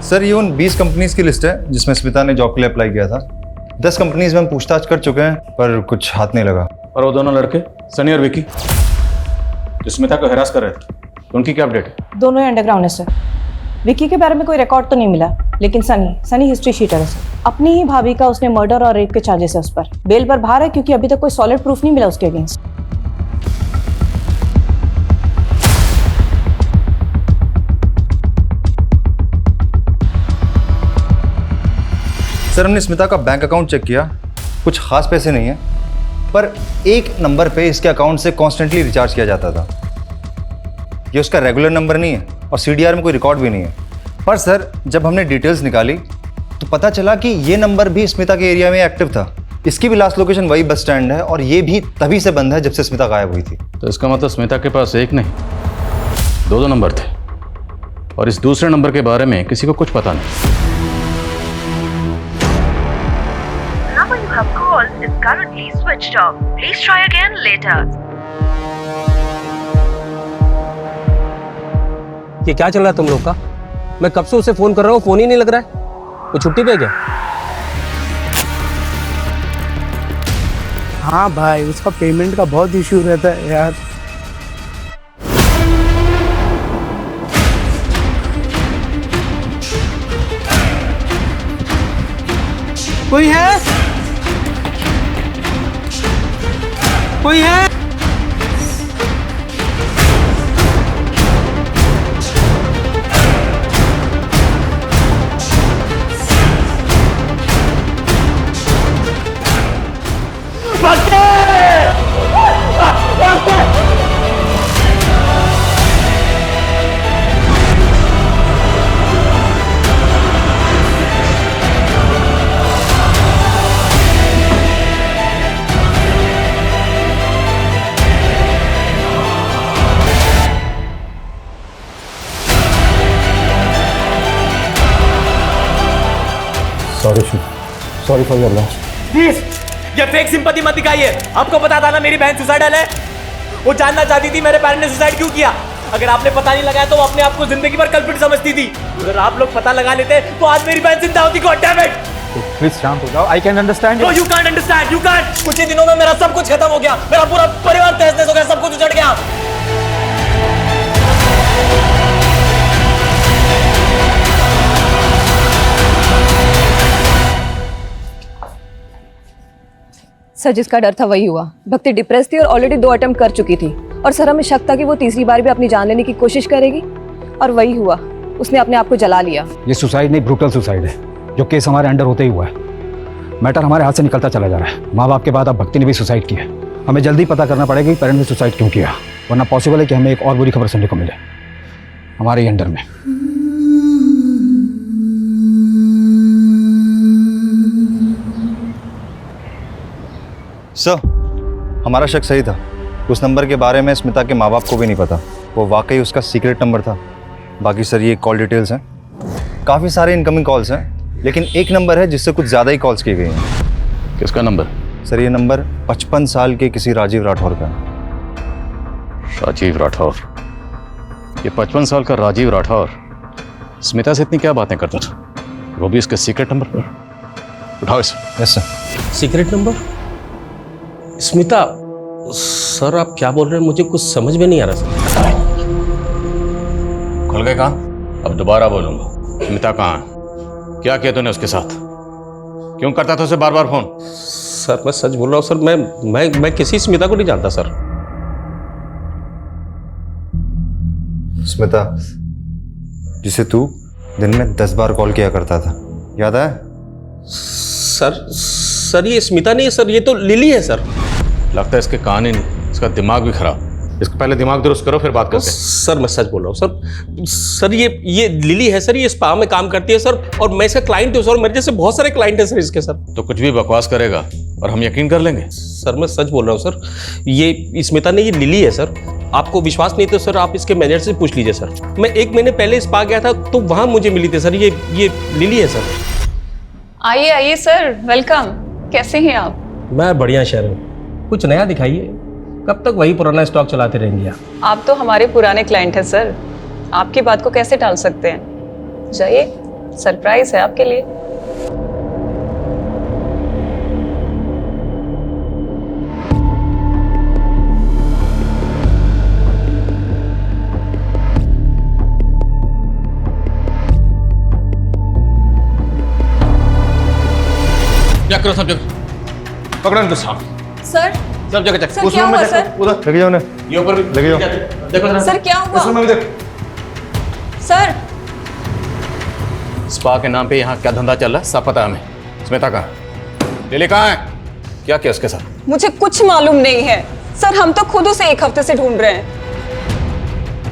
सर ये उन 20 कंपनीज की लिस्ट है जिसमें स्मिता ने जॉब के लिए अप्लाई किया था। 10 कंपनीज में हम पूछताछ कर चुके हैं पर कुछ हाथ नहीं लगा। और वो दोनों लड़के सनी और विकी जो स्मिता को हरास कर रहे थे, उनकी क्या अपडेट है? दोनों ही अंडरग्राउंड है सर। विकी के बारे में कोई रिकॉर्ड तो नहीं मिला, लेकिन सनी हिस्ट्री शीटर है सर। अपनी ही भाभी का उसने मर्डर और रेप के चार्जेस है उस पर। बेल पर बाहर है क्योंकि अभी तक कोई सॉलिड प्रूफ नहीं मिला उसके अगेंस्ट। सर हमने स्मिता का बैंक अकाउंट चेक किया, कुछ खास पैसे नहीं है, पर एक नंबर पे इसके अकाउंट से कॉन्स्टेंटली रिचार्ज किया जाता था। ये उसका रेगुलर नंबर नहीं है और सीडीआर में कोई रिकॉर्ड भी नहीं है। पर सर जब हमने डिटेल्स निकाली तो पता चला कि ये नंबर भी स्मिता के एरिया में एक्टिव था। इसकी भी लास्ट लोकेशन वही बस स्टैंड है और ये भी तभी से बंद है जब से स्मिता गायब हुई थी। तो इसका मतलब स्मिता के पास एक नहीं दो नंबर थे और इस दूसरे नंबर के बारे में किसी को कुछ पता नहीं। number you have called is currently switched off. Please try again later. ये क्या चल रहा है तुम लोग का? मैं कब से उसे फोन कर रहा हूँ, फोन ही नहीं लग रहा है। वो छुट्टी पे क्या? हाँ भाई, उसका पेमेंट का बहुत इश्यू रहता है यार। कोई है? कोई है? Sorry for your loss. Please ये फेक सिंपैथी मत दिखाइए। आपको पता था ना मेरी बहन सुसाइडल है। वो जानना चाहती थी मेरे पेरेंट्स ने सुसाइड क्यों किया। अगर आपने पता नहीं लगाया तो वो अपने आप को जिंदगी भर कल्पित समझती थी। अगर आप लोग पता लगा लेते तो आज मेरी बहन जिंदा होती। God damn it. प्लीज शांत हो जाओ। I can understand. No you can't understand. You can't. कुछ ही दिनों में मेरा सब कुछ खत्म हो गया। मेरा पूरा परिवार तहस-नहस हो गया। सब कुछ उजड़ गया। सर जिसका डर था वही हुआ। भक्ति डिप्रेस थी और ऑलरेडी 2 अटेम्प्ट कर चुकी थी और सर हमें शक था कि वो तीसरी बार भी अपनी जान लेने की कोशिश करेगी और वही हुआ। उसने अपने आप को जला लिया। ये सुसाइड नहीं, ब्रूटल सुसाइड है जो केस हमारे अंडर होते ही हुआ है। मैटर हमारे हाथ से निकलता चला जा रहा है। माँ बाप के बाद अब भक्ति ने भी सुसाइड किया। हमें जल्दी पता करना पड़ेगा कि पेरेंट्स ने सुसाइड क्यों किया, वरना पॉसिबल है कि हमें एक और बुरी खबर सुनने को मिले हमारे ही अंडर में। सर हमारा शक सही था। उस नंबर के बारे में स्मिता के माँ बाप को भी नहीं पता। वो वाकई उसका सीक्रेट नंबर था। बाकी सर ये कॉल डिटेल्स हैं। काफ़ी सारे इनकमिंग कॉल्स हैं, लेकिन एक नंबर है जिससे कुछ ज़्यादा ही कॉल्स की गई हैं। किसका नंबर? सर ये नंबर 55 साल के किसी राजीव राठौर का है। राजीव राठौर? ये 55 साल का राजीव राठौर स्मिता से इतनी क्या बातें करता था, वो भी इसके सीक्रेट नंबर पर? उठाओ इसे। Yes sir. Secret number? Smita? Sir आप क्या बोल रहे हैं, मुझे कुछ समझ में नहीं आ रहा सर। खुल गए कान? अब दोबारा बोलूंगा। स्मिता कहाँ है? क्या किया तूने उसके साथ? क्यों करता था उसे बार बार फोन? सर मैं सच बोल रहा हूँ सर। मैं किसी स्मिता को नहीं जानता सर। स्मिता जिसे तू दिन में 10 बार कॉल किया करता था, याद है? सर ये स्मिता नहीं है सर, ये तो लिली है सर। लगता है इसके कान ही नहीं, इसका दिमाग भी खराब। इसको पहले दिमाग दुरुस्त करो फिर बात करते हैं। सर मैं सच बोल रहा हूँ सर ये लिली है सर। ये स्पा में काम करती है सर और मैं इसका क्लाइंट हूँ सर। मेरे जैसे बहुत सारे क्लाइंट है सर इसके सर। तो कुछ भी बकवास करेगा और हम यकीन कर लेंगे? सर मैं सच बोल रहा हूँ सर। ये स्मिता नहीं, ये लिली है सर। आपको विश्वास नहीं तो सर आप इसके मैनेजर से पूछ लीजिए सर। मैं 1 महीने पहले स्पा गया था तो वहां मुझे मिली थी सर। ये लिली है सर। आइए आइए सर, वेलकम। कैसे हैं आप? मैं बढ़िया शहर में। कुछ नया दिखाइए। कब तक वही पुराना स्टॉक चलाते रहेंगे आप तो हमारे पुराने क्लाइंट हैं सर। आपकी बात को कैसे टाल सकते हैं? जाइए, सरप्राइज है आपके लिए। करो सब जगह, पकड़ो इनको साहब, सर सब जगह चेक। सर, क्या हुआ सर? उधर लगे जाओ उन्हें, ये ऊपर भी लगे जाओ। देखो जरा। सर क्या हुआ? इस रूम में भी देख। सर स्पा के नाम पे यहाँ क्या धंधा चल रहा है सब पता है हमें। स्मिता कहाँ है? लिली कहाँ है? क्या किया उसके साथ? मुझे कुछ मालूम नहीं है सर, हम तो खुद उसे 1 हफ्ते से ढूंढ रहे हैं।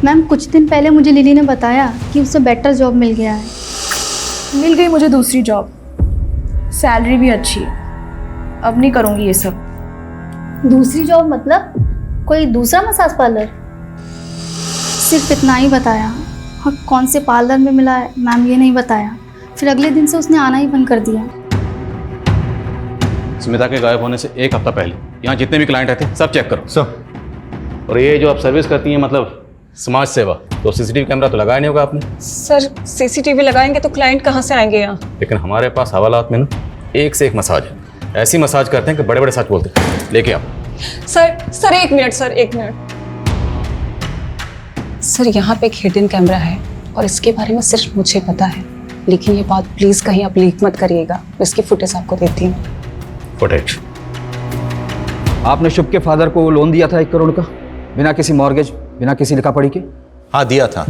मैम कुछ दिन पहले मुझे लिली ने बताया कि उसे बेटर जॉब मिल गया है। मिल गई मुझे दूसरी जॉब, सैलरी भी अच्छी है। अब नहीं करूँगी ये सब। दूसरी जॉब मतलब कोई दूसरा मसाज पार्लर? सिर्फ इतना ही बताया, और कौन से पार्लर में मिला है मैम ये नहीं बताया। फिर अगले दिन से उसने आना ही बंद कर दिया। स्मिता के गायब होने से 1 हफ्ता पहले यहाँ जितने भी क्लाइंट रहते सब चेक करो सब। और ये जो आप सर्विस करती हैं मतलब समाज सेवा, तो सीसीटीवी कैमरा तो लगाया नहीं होगा आपने? सर सीसीटीवी लगाएंगे तो क्लाइंट कहाँ से आएंगे यहाँ? लेकिन हमारे पास हवालात में ना एक से एक मसाज है, ऐसी मसाज करते हैं कि बड़े बड़े सच बोलते हैं। लेके आप। Sir 1 minute sir, 1 minute sir, यहाँ पे एक हिडन कैमरा है और इसके बारे में सिर्फ मुझे पता है, लेकिन ये बात प्लीज कहीं आप लीक मत करिएगा। मैं इसकी फुटेज आपको देती हूँ। फुटेज? आपने शुभ के फादर को लोन दिया था 1 करोड़ का, बिना किसी मॉर्गेज, बिना किसी लिखा पढ़ी के? हाँ दिया था,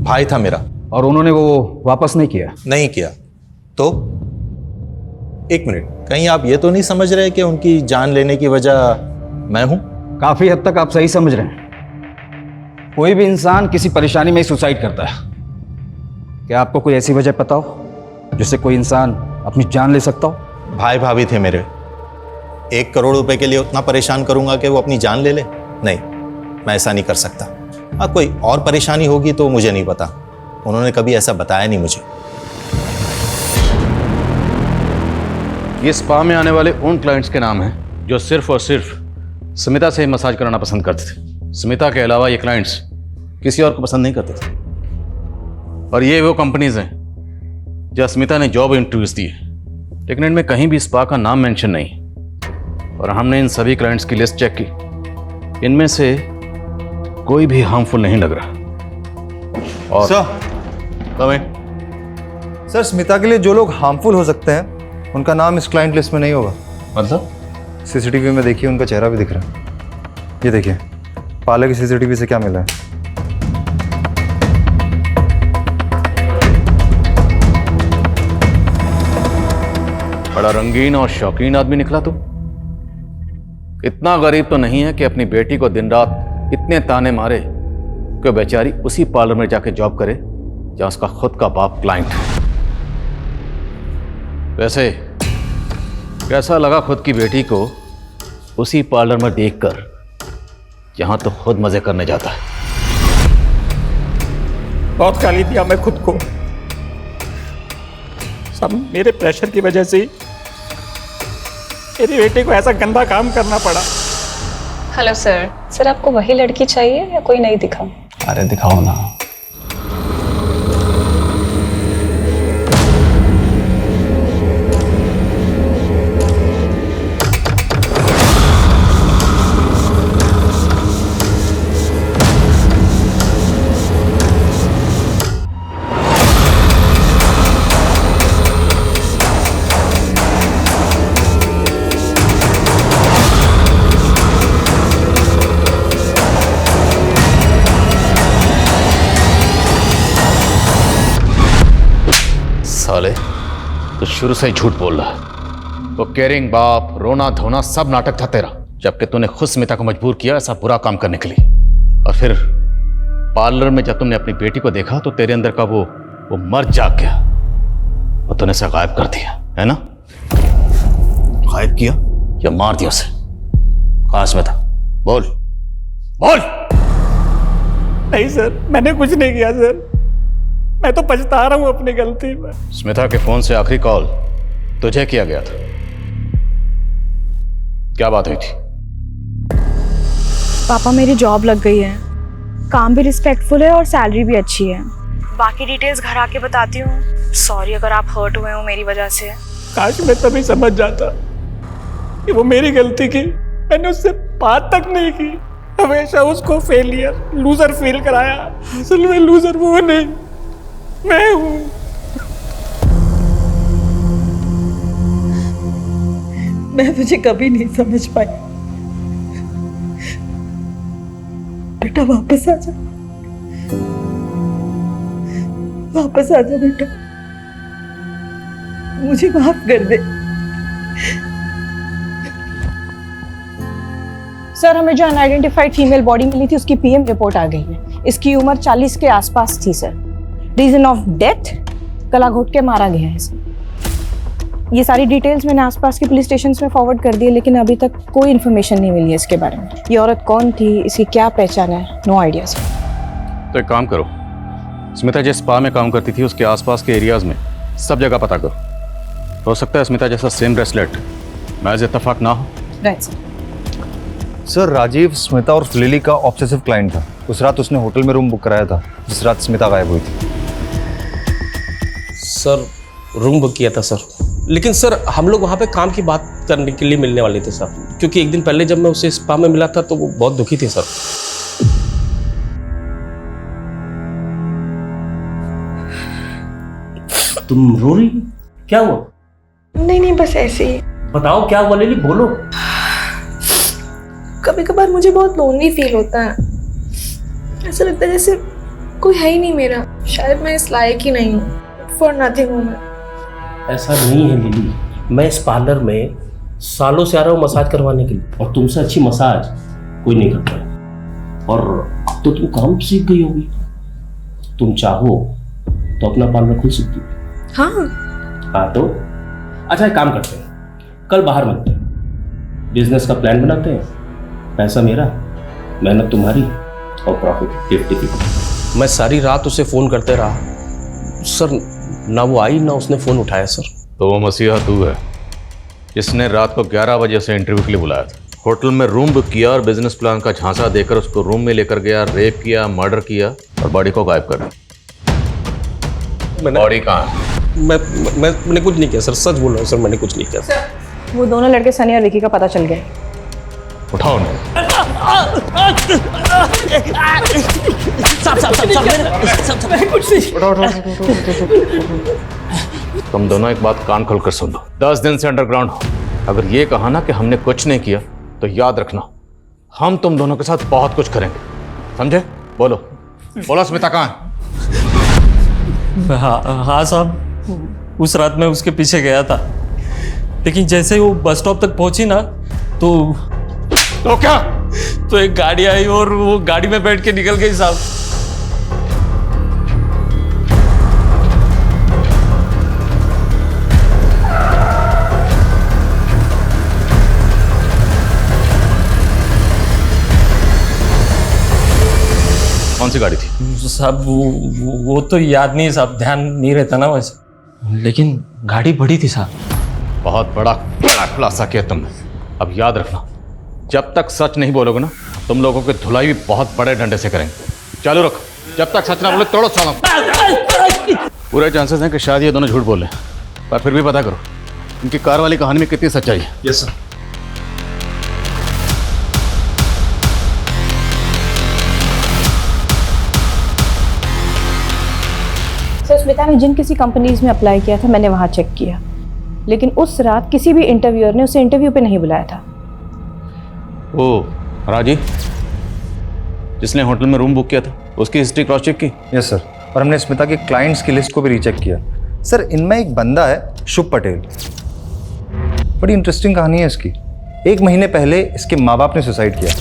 भाई था मेरा। और उन्होंने वो वापस नहीं किया? नहीं किया। तो 1 मिनट, कहीं आप ये तो नहीं समझ रहे कि उनकी जान लेने की वजह मैं हूं? काफी हद तक आप सही समझ रहे हैं। कोई भी इंसान किसी परेशानी में ही सुसाइड करता है। क्या आपको कोई ऐसी वजह पता हो जिससे कोई इंसान अपनी जान ले सकता हो? भाई भाभी थे मेरे, 1 करोड़ रुपए के लिए उतना परेशान करूंगा कि वो अपनी जान ले ले? नहीं, मैं ऐसा नहीं कर सकता। हाँ कोई और परेशानी होगी तो मुझे नहीं पता, उन्होंने कभी ऐसा बताया नहीं मुझे। ये स्पा में आने वाले उन क्लाइंट्स के नाम हैं जो सिर्फ और सिर्फ स्मिता से मसाज कराना पसंद करते थे। स्मिता के अलावा ये क्लाइंट्स किसी और को पसंद नहीं करते थे। और ये वो कंपनीज हैं जहाँ स्मिता ने जॉब इंटरव्यूज दिए, लेकिन इनमें कहीं भी स्पा का नाम मेंशन नहीं। और हमने इन सभी क्लाइंट्स की लिस्ट चेक की, इनमें से कोई भी हार्मफुल नहीं लग रहा। और सर स्मिता के लिए जो लोग हार्मफुल हो सकते हैं उनका नाम इस क्लाइंट लिस्ट में नहीं होगा। मतलब? सीसीटीवी में देखिए, उनका चेहरा भी दिख रहा है। ये देखिए पार्लर की सीसीटीवी से क्या मिला है। बड़ा रंगीन और शौकीन आदमी निकला तू। इतना गरीब तो नहीं है कि अपनी बेटी को दिन रात इतने ताने मारे कि बेचारी उसी पार्लर में जाके जॉब करे जहां उसका खुद का बाप क्लाइंट है। वैसे कैसा लगा खुद की बेटी को उसी पार्लर में देखकर जहां तो खुद मजे करने जाता है? बहुत गाली दिया मैं खुद को, सब मेरे प्रेशर की वजह से ही मेरी बेटी को ऐसा गंदा काम करना पड़ा। हेलो सर, आपको वही लड़की चाहिए या कोई नहीं दिखाऊं? अरे दिखाओ ना। साले तो शुरू से ही झूठ बोल रहा है। वो केयरिंग बाप, रोना धोना सब नाटक था तेरा, जबकि तूने खुद स्मिता को मजबूर किया ऐसा बुरा काम करने के लिए। और फिर पार्लर में जब तुमने अपनी बेटी को देखा तो तेरे अंदर का वो मर्द जाग गया और तूने उसे गायब कर दिया, है ना? गायब किया या मार दिया उसे? कहाँ स्मिता? बोल बोल। नहीं सर, मैंने कुछ नहीं किया सर, मैं तो पछता रहा हूं अपनी गलती में। स्मिता के फोन से आखिरी कॉल तुझे किया गया था, क्या बात हुई थी? पापा मेरी जॉब लग गई है, काम भी रिस्पेक्टफुल है और सैलरी भी अच्छी है। बाकी डिटेल्स घर आके बताती हूँ। सॉरी अगर आप हर्ट हुए हो मेरी वजह से। काश मैं तभी समझ जाता कि वो मेरी गलती की, मैंने उससे बात तक नहीं की, हमेशा उसको फेलियर, लूजर फील कराया। असल में लूजर वो नहीं, मैं हूं। मैं तुझे कभी नहीं समझ पाई। बेटा वापस आ जा, वापस आ जा बेटा, मुझे माफ कर दे। सर, हमें जो अनआइडेंटिफाइड फीमेल बॉडी मिली थी उसकी पीएम रिपोर्ट आ गई है। इसकी उम्र 40 के आसपास थी सर। रीजन ऑफ डेथ, गला घोट के मारा गया है इसे। ये सारी डिटेल्स मैंने आसपास के पुलिस स्टेशन में फॉरवर्ड कर दी, लेकिन अभी तक कोई इन्फॉर्मेशन नहीं मिली है इसके बारे में। ये औरत कौन थी, इसकी क्या पहचान है, नो आइडिया सर। तो एक काम करो, स्मिता जिस स्पा में काम करती थी उसके आसपास के एरियाज में सब जगह पता करो। हो सकता है स्मिता जैसा सेम ब्रेसलेट महज इत्तेफाक ना हो। Right sir. Sir, Rajiv Smita और लिली का ऑब्सेसिव क्लाइंट था। उस रात उसने होटल में रूम बुक कराया था जिस रात स्मिता गायब हुई थी। सर रूम बुक किया था सर, लेकिन सर हम लोग वहाँ पे काम की बात करने के लिए मिलने वाले थे सर, क्योंकि एक दिन पहले जब मैं उसे स्पा में मिला था तो वो बहुत दुखी थे सर। तुम रो रही हो? क्या हुआ? नहीं नहीं, बस ऐसे ही। बताओ क्या हुआ लिली, बोलो। कभी कभार मुझे बहुत लोनली फील होता है। ऐसा लगता है जैसे कोई है ही नहीं मेरा। शायद मैं इस लायक ही नहीं हूँ। फॉर नथिंग हूँ मैं। ऐसा नहीं है लिली, मैं इस पार्लर में सालों से आ रहा हूँ मसाज करवाने के लिए, और तुमसे अच्छी मसाज कोई नहीं करता है। और अब तो तुम काम सीख गई होगी, तुम चाहो तो अपना पार्लर खुल सकती हो। हाँ तो अच्छा एक काम करते हैं, कल बाहर मिलते हैं, बिजनेस का प्लान बनाते हैं। पैसा मेरा, मेहनत तुम्हारी, और प्रॉफिट 50-50। मैं सारी रात उसे फोन करते रहा सर, ना वो आई ना उसने फोन उठाया सर। तो वो मसीहा तू है जिसने रात को 11 बजे से इंटरव्यू के लिए बुलाया था, होटल में रूम बुक किया और बिजनेस प्लान का झांसा देकर उसको रूम में लेकर गया, रेप किया, मर्डर किया और बॉडी को गायब कर दिया। बॉडी कहाँ है? मैंने कुछ नहीं किया सर, सच बोल रहा हूँ सर, मैंने कुछ नहीं किया सर। वो दोनों लड़के सनी और विकी का पता चल गया। उठाओ उन्हें। तुम दोनों एक बात कान खोलकर सुन लो, 10 दिन से अंडरग्राउंड हो। अगर ये कहा ना कि हमने कुछ नहीं किया तो याद रखना हम तुम दोनों के साथ बहुत कुछ करेंगे, समझे? बोलो बोलो, स्मिता कहाँ है? हाँ साहब, उस रात मैं उसके पीछे गया था, लेकिन जैसे ही वो बस स्टॉप तक पहुंची ना तो क्या? तो एक गाड़ी आई और वो गाड़ी में बैठ के निकल गई साहब। कौन सी गाड़ी थी? साहब वो तो याद नहीं साहब, ध्यान नहीं रहता ना वैसे, लेकिन गाड़ी बड़ी थी साहब। बहुत बड़ा खुलासा किया तुमने। अब याद रखना, जब तक सच नहीं बोलोगे ना तुम लोगों की धुलाई भी बहुत बड़े डंडे से करेंगे। चालू रखो, जब तक सच ना बोले तोड़ो सालों। पूरे चांसेस हैं कि शायद ये दोनों झूठ बोले, पर फिर भी पता करो इनकी कार वाली कहानी में कितनी सच्चाई है। Yes sir. स्मिता ने जिन किसी कंपनीज में अप्लाई किया था मैंने वहां चेक किया, लेकिन उस रात किसी भी इंटरव्यूअर ने उसे इंटरव्यू पे नहीं बुलाया था। ओ राजी, जिसने होटल में रूम बुक किया था, उसकी हिस्ट्री क्रॉस चेक की? यस सर, और हमने स्मिता के क्लाइंट्स की लिस्ट को भी रीचेक किया। सर, इनमें एक बंदा है शुभ पटेल। बड़ी इंटरेस्टिंग कहानी है इसकी। 1 महीने पहले इसके माँ बाप ने सुसाइड किया,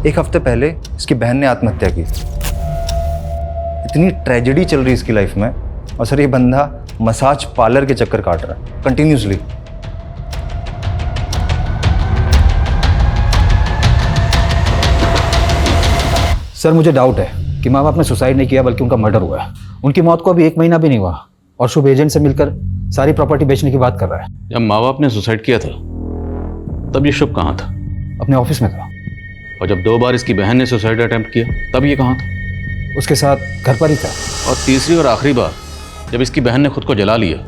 1 हफ्ते पहले इसकी बहन ने आत्महत्या की। इतनी ट्रेजेडी चल रही है इसकी लाइफ में, और सर ये बंदा मसाज पार्लर के चक्कर काट रहा है कंटिन्यूसली। सर मुझे डाउट है कि माँ बाप ने सुसाइड नहीं किया बल्कि उनका मर्डर हुआ है। उनकी मौत को अभी 1 महीना भी नहीं हुआ और शुभ एजेंट से मिलकर सारी प्रॉपर्टी बेचने की बात कर रहा है। जब माँ बाप ने सुसाइड किया था तब ये शुभ कहाँ था? अपने ऑफिस में था। और जब 2 बार इसकी बहन ने सुसाइड अटेम्प्ट किया तब ये कहाँ था? उसके साथ घर पर ही था। और तीसरी और आखिरी बार जब इसकी बहन ने खुद को जला लिया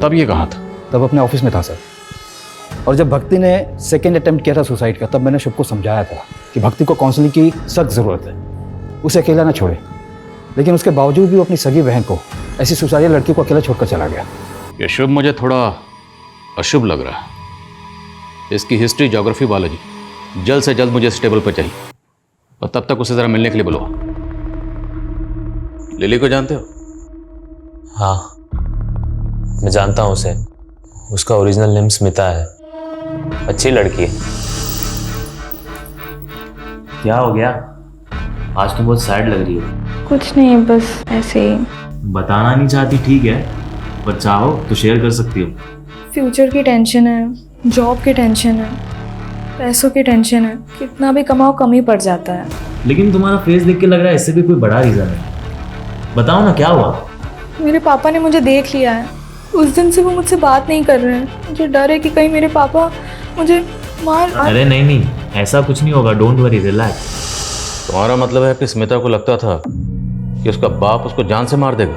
तब ये कहाँ था? तब अपने ऑफिस में था सर। और जब भक्ति ने सेकेंड अटेम्प्ट किया था सुसाइड का, तब मैंने शुभ को समझाया था कि भक्ति को काउंसलिंग की सख्त ज़रूरत है, उसे अकेला ना छोड़े। लेकिन उसके बावजूद भी वो अपनी सगी बहन को, ऐसी सुसाइडल लड़की को अकेला छोड़कर चला गया। ये शुभ मुझे थोड़ा अशुभ लग रहा है। इसकी हिस्ट्री, ज्योग्राफी, बायोलॉजी जल्द से जल्द मुझे इस टेबल पर चाहिए, और तब तक उसे ज़रा मिलने के लिए बुलाओ। लिली को जानते हो? हाँ, मैं जानता हूँ उसे। उसका ओरिजिनल नेम स्मिता है। अच्छी लड़की है। क्या हो गया? आज तुम बहुत सैड लग रही हो। कुछ नहीं, बस ऐसे ही। बताना नहीं चाहती, ठीक है, पर चाहो तो शेयर कर सकती हो। फ्यूचर की टेंशन है, जॉब की टेंशन है, पैसों की टेंशन है। कितना भी कमाओ कम ही पड़ जाता है। लेकिन तुम्हारा फेस देख के लग रहा है इससे भी कोई बड़ा रीजन है। बताओ ना, क्या हुआ? मेरे पापा ने मुझे देख लिया है। उस दिन से वो मुझसे बात नहीं कर रहे हैं। मुझे डर है कि कहीं मेरे पापा मुझे मार। अरे नहीं, ऐसा कुछ नहीं होगा। Don't worry, relax. तुम्हारा मतलब है कि स्मिता को लगता था कि उसका बाप उसको जान से मार देगा?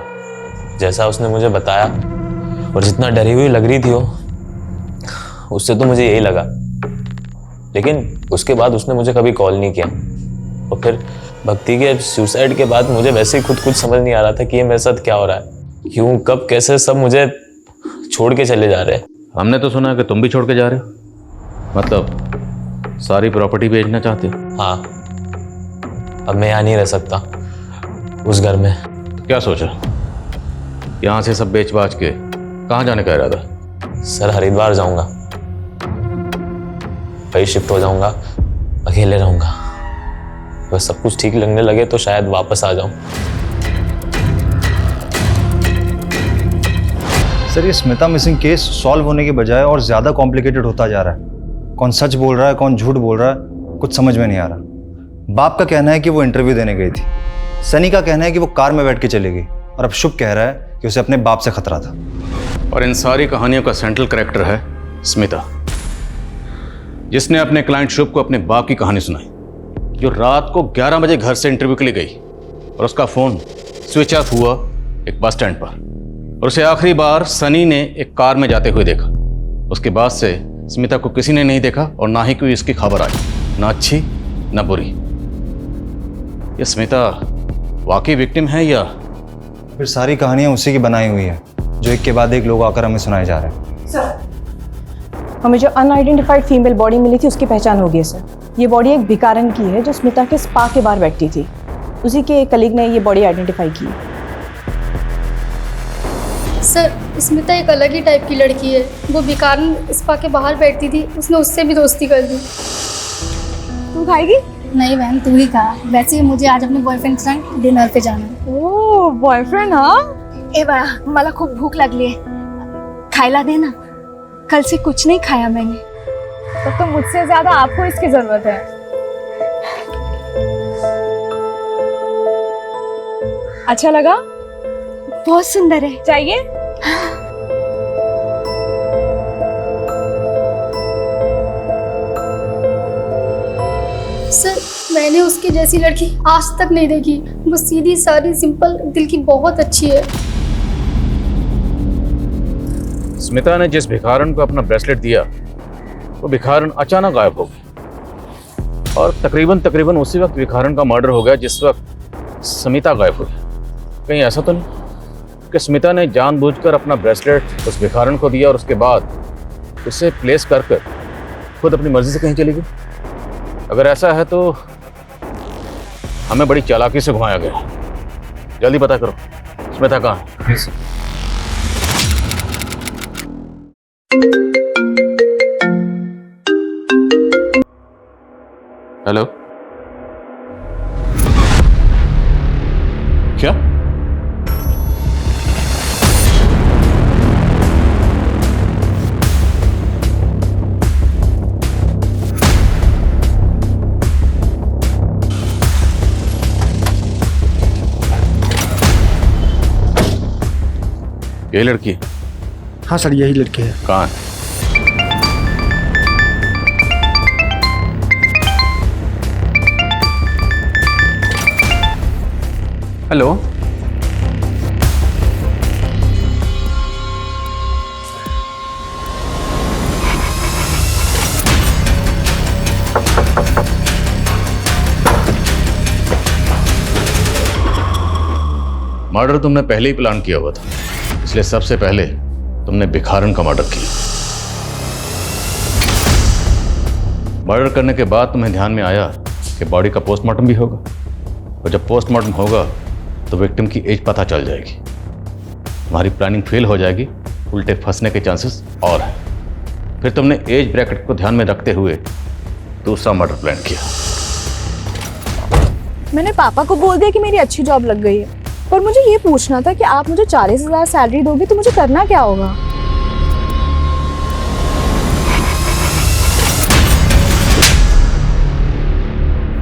जैसा उसने मुझे बताया और जितना डरी हुई लग रही थी वो, उससे तो मुझे यही लगा। लेकिन उसके बाद उसने मुझे कभी कॉल नहीं किया। और फिर भक्ति के सुसाइड के बाद मुझे वैसे ही खुद कुछ समझ नहीं आ रहा था कि ये मेरे साथ क्या हो रहा है, क्यों, कब, कैसे सब मुझे छोड़ के चले जा रहे हैं। हमने तो सुना कि तुम भी छोड़ के जा रहे हो, मतलब सारी प्रॉपर्टी बेचना चाहते हो? हाँ, अब मैं यहाँ नहीं रह सकता उस घर में। तो क्या सोचा, यहाँ से सब बेच बाच के कहाँ जाने का इरादा? सर, हरिद्वार जाऊंगा, वही शिफ्ट हो जाऊंगा, अकेले रहूंगा। बस सब कुछ ठीक लगने लगे तो शायद वापस आ जाऊं। सर, ये स्मिता मिसिंग केस सॉल्व होने के बजाय और ज़्यादा कॉम्प्लिकेटेड होता जा रहा है। कौन सच बोल रहा है, कौन झूठ बोल रहा है, कुछ समझ में नहीं आ रहा। बाप का कहना है कि वो इंटरव्यू देने गई थी, सनी का कहना है कि वो कार में बैठ के चली गई, और अब शुभ कह रहा है कि उसे अपने बाप से खतरा था। और इन सारी कहानियों का सेंट्रल कैरेक्टर है स्मिता, जिसने अपने क्लाइंट शुभ को अपने बाप की कहानी सुनाई, जो रात को 11 बजे घर से इंटरव्यू के लिए गई और उसका फोन स्विच ऑफ हुआ एक बस स्टैंड पर, और उसे आखिरी बार सनी ने एक कार में जाते हुए देखा। उसके बाद से स्मिता को किसी ने नहीं देखा और ना ही कोई इसकी खबर आई, ना अच्छी ना बुरी। ये स्मिता वाकई विक्टिम है या फिर सारी कहानियां उसी की बनाई हुई है, जो एक के बाद एक लोग आकर हमें सुनाए जा रहे हैं? सर, हमें जो अनआइडेंटिफाइड फीमेल बॉडी मिली थी उसकी पहचान हो गई सर। ये बॉडी एक भिखारन की है जो स्मिता के स्पा के बाहर बैठती थी। उसी के एक कलीग ने ये बॉडी आइडेंटिफाई की। सर, स्मिता एक अलग ही टाइप की लड़की है। वो भिखारन स्पा के बाहर बैठती थी, उसने उससे भी दोस्ती कर दी। तू खाएगी? नहीं बहन, तू ही खा। वैसे ही मुझे आज अपने बॉयफ्रेंड के संग डिनर पे जाना है। ओह, बॉयफ्रेंड? हाँ, ए बा, मला खूप भूख लागली है, खायला दे ना। कल से कुछ नहीं खाया मैंने। तो मुझसे ज्यादा आपको इसकी जरूरत है। अच्छा लगा? बहुत सुंदर है। चाहिए? सर, मैंने उसकी जैसी लड़की आज तक नहीं देखी। वो सीधी सादी सिंपल दिल की बहुत अच्छी है। स्मिता ने जिस भिखारन को अपना ब्रेसलेट दिया, वो भिखारन अचानक गायब हो गई, और तकरीबन उसी वक्त भिखारन का मर्डर हो गया जिस वक्त स्मिता गायब हुई। कहीं ऐसा तो नहीं कि स्मिता ने जानबूझकर अपना ब्रेसलेट उस भिखारन को दिया और उसके बाद उसे प्लेस कर खुद अपनी मर्जी से कहीं चली गई? अगर ऐसा है तो हमें बड़ी चालाकी से घुमाया गया। जल्दी पता करो स्मिता कहाँ है। हेलो, क्या? ये लड़की है? हाँ सर, यही लड़की है। कहाँ है? हेलो, मर्डर तुमने पहले ही प्लान किया हुआ था, इसलिए सबसे पहले तुमने भिखारन का मर्डर किया। मर्डर करने के बाद तुम्हें ध्यान में आया कि बॉडी का पोस्टमार्टम भी होगा, और जब पोस्टमार्टम होगा तो विक्टिम की एज पता चल जाएगी। तुम्हारी प्लानिंग फेल हो जाएगी, उल्टे फंसने के चांसेस और हैं। फिर तुमने एज ब्रैकेट को ध्यान में रखते हुए दूसरा मर्डर प्लान किया। मैंने पापा को बोल दिया कि मेरी अच्छी जॉब लग गई है, पर मुझे ये पूछना था कि आप मुझे 40,000 सैलरी दोगे तो मुझे करना क्या होगा?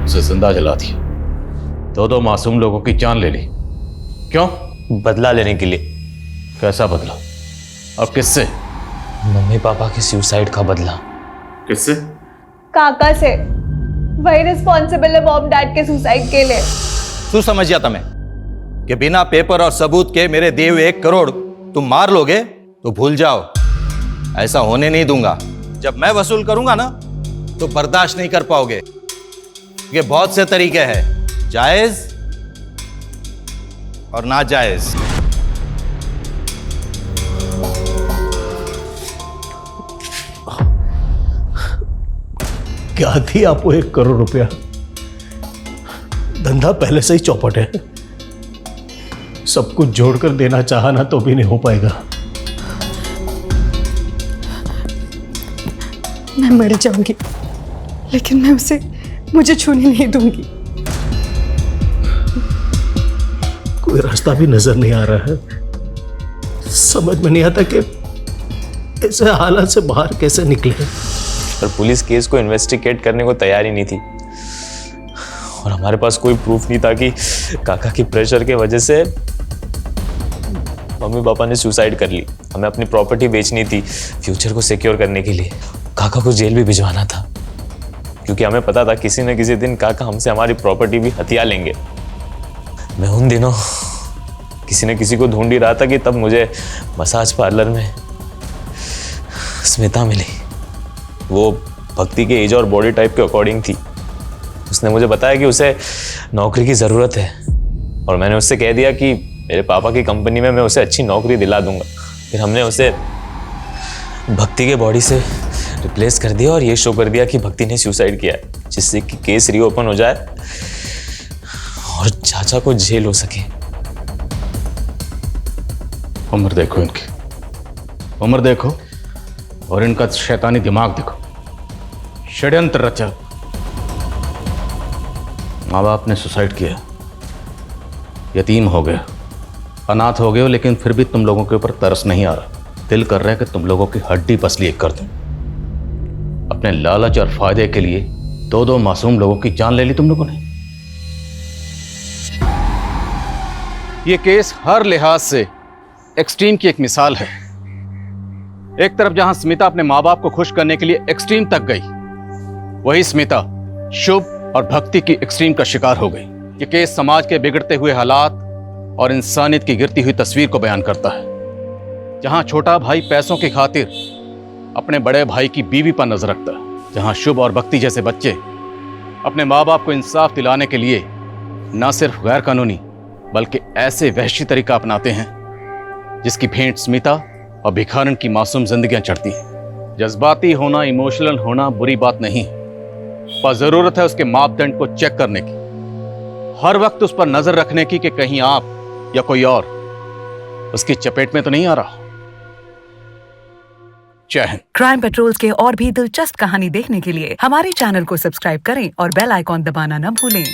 उसे जिंदा जला दिया, दो मासूम लोगों की जान ले ली। क्यों? बदला लेने के लिए। कैसा बदला और किससे? मम्मी पापा के सुसाइड का बदला। किससे? काका से। वही रिस्पॉन्सिबल है मॉम डैड के सुसाइड के लिए। तू समझ जाता मैं कि बिना पेपर और सबूत के मेरे दिए हुए 1 करोड़ तुम मार लोगे तो भूल जाओ, ऐसा होने नहीं दूंगा। जब मैं वसूल करूंगा ना तो बर्दाश्त नहीं कर पाओगे। ये बहुत से तरीके हैं, जायज और नाजायज। क्या थी आपको 1 करोड़ रुपया? धंधा पहले से ही चौपट है, सब कुछ जोड़कर देना चाहा ना तो भी नहीं हो पाएगा। मैं मर जाऊंगी, लेकिन मैं उसे मुझे छूने नहीं दूंगी। कोई रास्ता भी नजर नहीं आ रहा है, समझ में नहीं आता कि ऐसे हालात से बाहर कैसे निकले। पर पुलिस केस को इन्वेस्टिगेट करने को तैयार ही नहीं थी, और हमारे पास कोई प्रूफ नहीं था कि काका की प्रेशर के वजह से मम्मी पापा ने सुसाइड कर ली। हमें अपनी प्रॉपर्टी बेचनी थी फ्यूचर को सिक्योर करने के लिए। काका को जेल भी भिजवाना था, क्योंकि हमें पता था किसी न किसी दिन काका हमसे हमारी प्रॉपर्टी भी हथिया लेंगे। मैं उन दिनों किसी न किसी को ढूंढ ही रहा था कि तब मुझे मसाज पार्लर में स्मिता मिली। वो भक्ति के एज और बॉडी टाइप के अकॉर्डिंग थी। उसने मुझे बताया कि उसे नौकरी की ज़रूरत है, और मैंने उससे कह दिया कि मेरे पापा की कंपनी में मैं उसे अच्छी नौकरी दिला दूंगा। फिर हमने उसे भक्ति के बॉडी से रिप्लेस कर दिया और ये शो कर दिया कि भक्ति ने सुसाइड किया है, जिससे कि केस रीओपन हो जाए और चाचा को जेल हो सके। उम्र देखो इनकी, उम्र देखो, और इनका शैतानी दिमाग देखो। षड्यंत्र रचा, माँ बाप ने सुसाइड किया, यतीम हो गए, अनाथ हो गए हो, लेकिन फिर भी तुम लोगों के ऊपर तरस नहीं आ रहा। दिल कर रहा है कि तुम लोगों की हड्डी पसली एक कर दूं। अपने लालच और फायदे के लिए 2 मासूम लोगों की जान ले ली तुम लोगों ने। ये केस हर लिहाज से एक्सट्रीम की एक मिसाल है। एक तरफ जहां स्मिता अपने माँ बाप को खुश करने के लिए एक्सट्रीम तक गई, वही स्मिता शुभ और भक्ति की एक्सट्रीम का शिकार हो गई। ये केस समाज के बिगड़ते हुए हालात और इंसानियत की गिरती हुई तस्वीर को बयान करता है। जहां छोटा भाई पैसों की खातिर अपने बड़े भाई की बीवी पर नजर रखता है, जहां शुभ और भक्ति जैसे बच्चे अपने माँ बाप को इंसाफ दिलाने के लिए न सिर्फ गैर कानूनी बल्कि ऐसे वहशी तरीका अपनाते हैं जिसकी भेंट स्मिता और भिखारन की मासूम जिंदगियां चढ़ती हैं। जज्बाती होना, इमोशनल होना बुरी बात नहीं, पर जरूरत है उसके मापदंड को चेक करने की, हर वक्त उस पर नजर रखने की कि कहीं आप या कोई और उसकी चपेट में तो नहीं आ रहा। जय हिंद। क्राइम पेट्रोल्स के और भी दिलचस्प कहानी देखने के लिए हमारे चैनल को सब्सक्राइब करें और बेल आइकॉन दबाना न भूलें।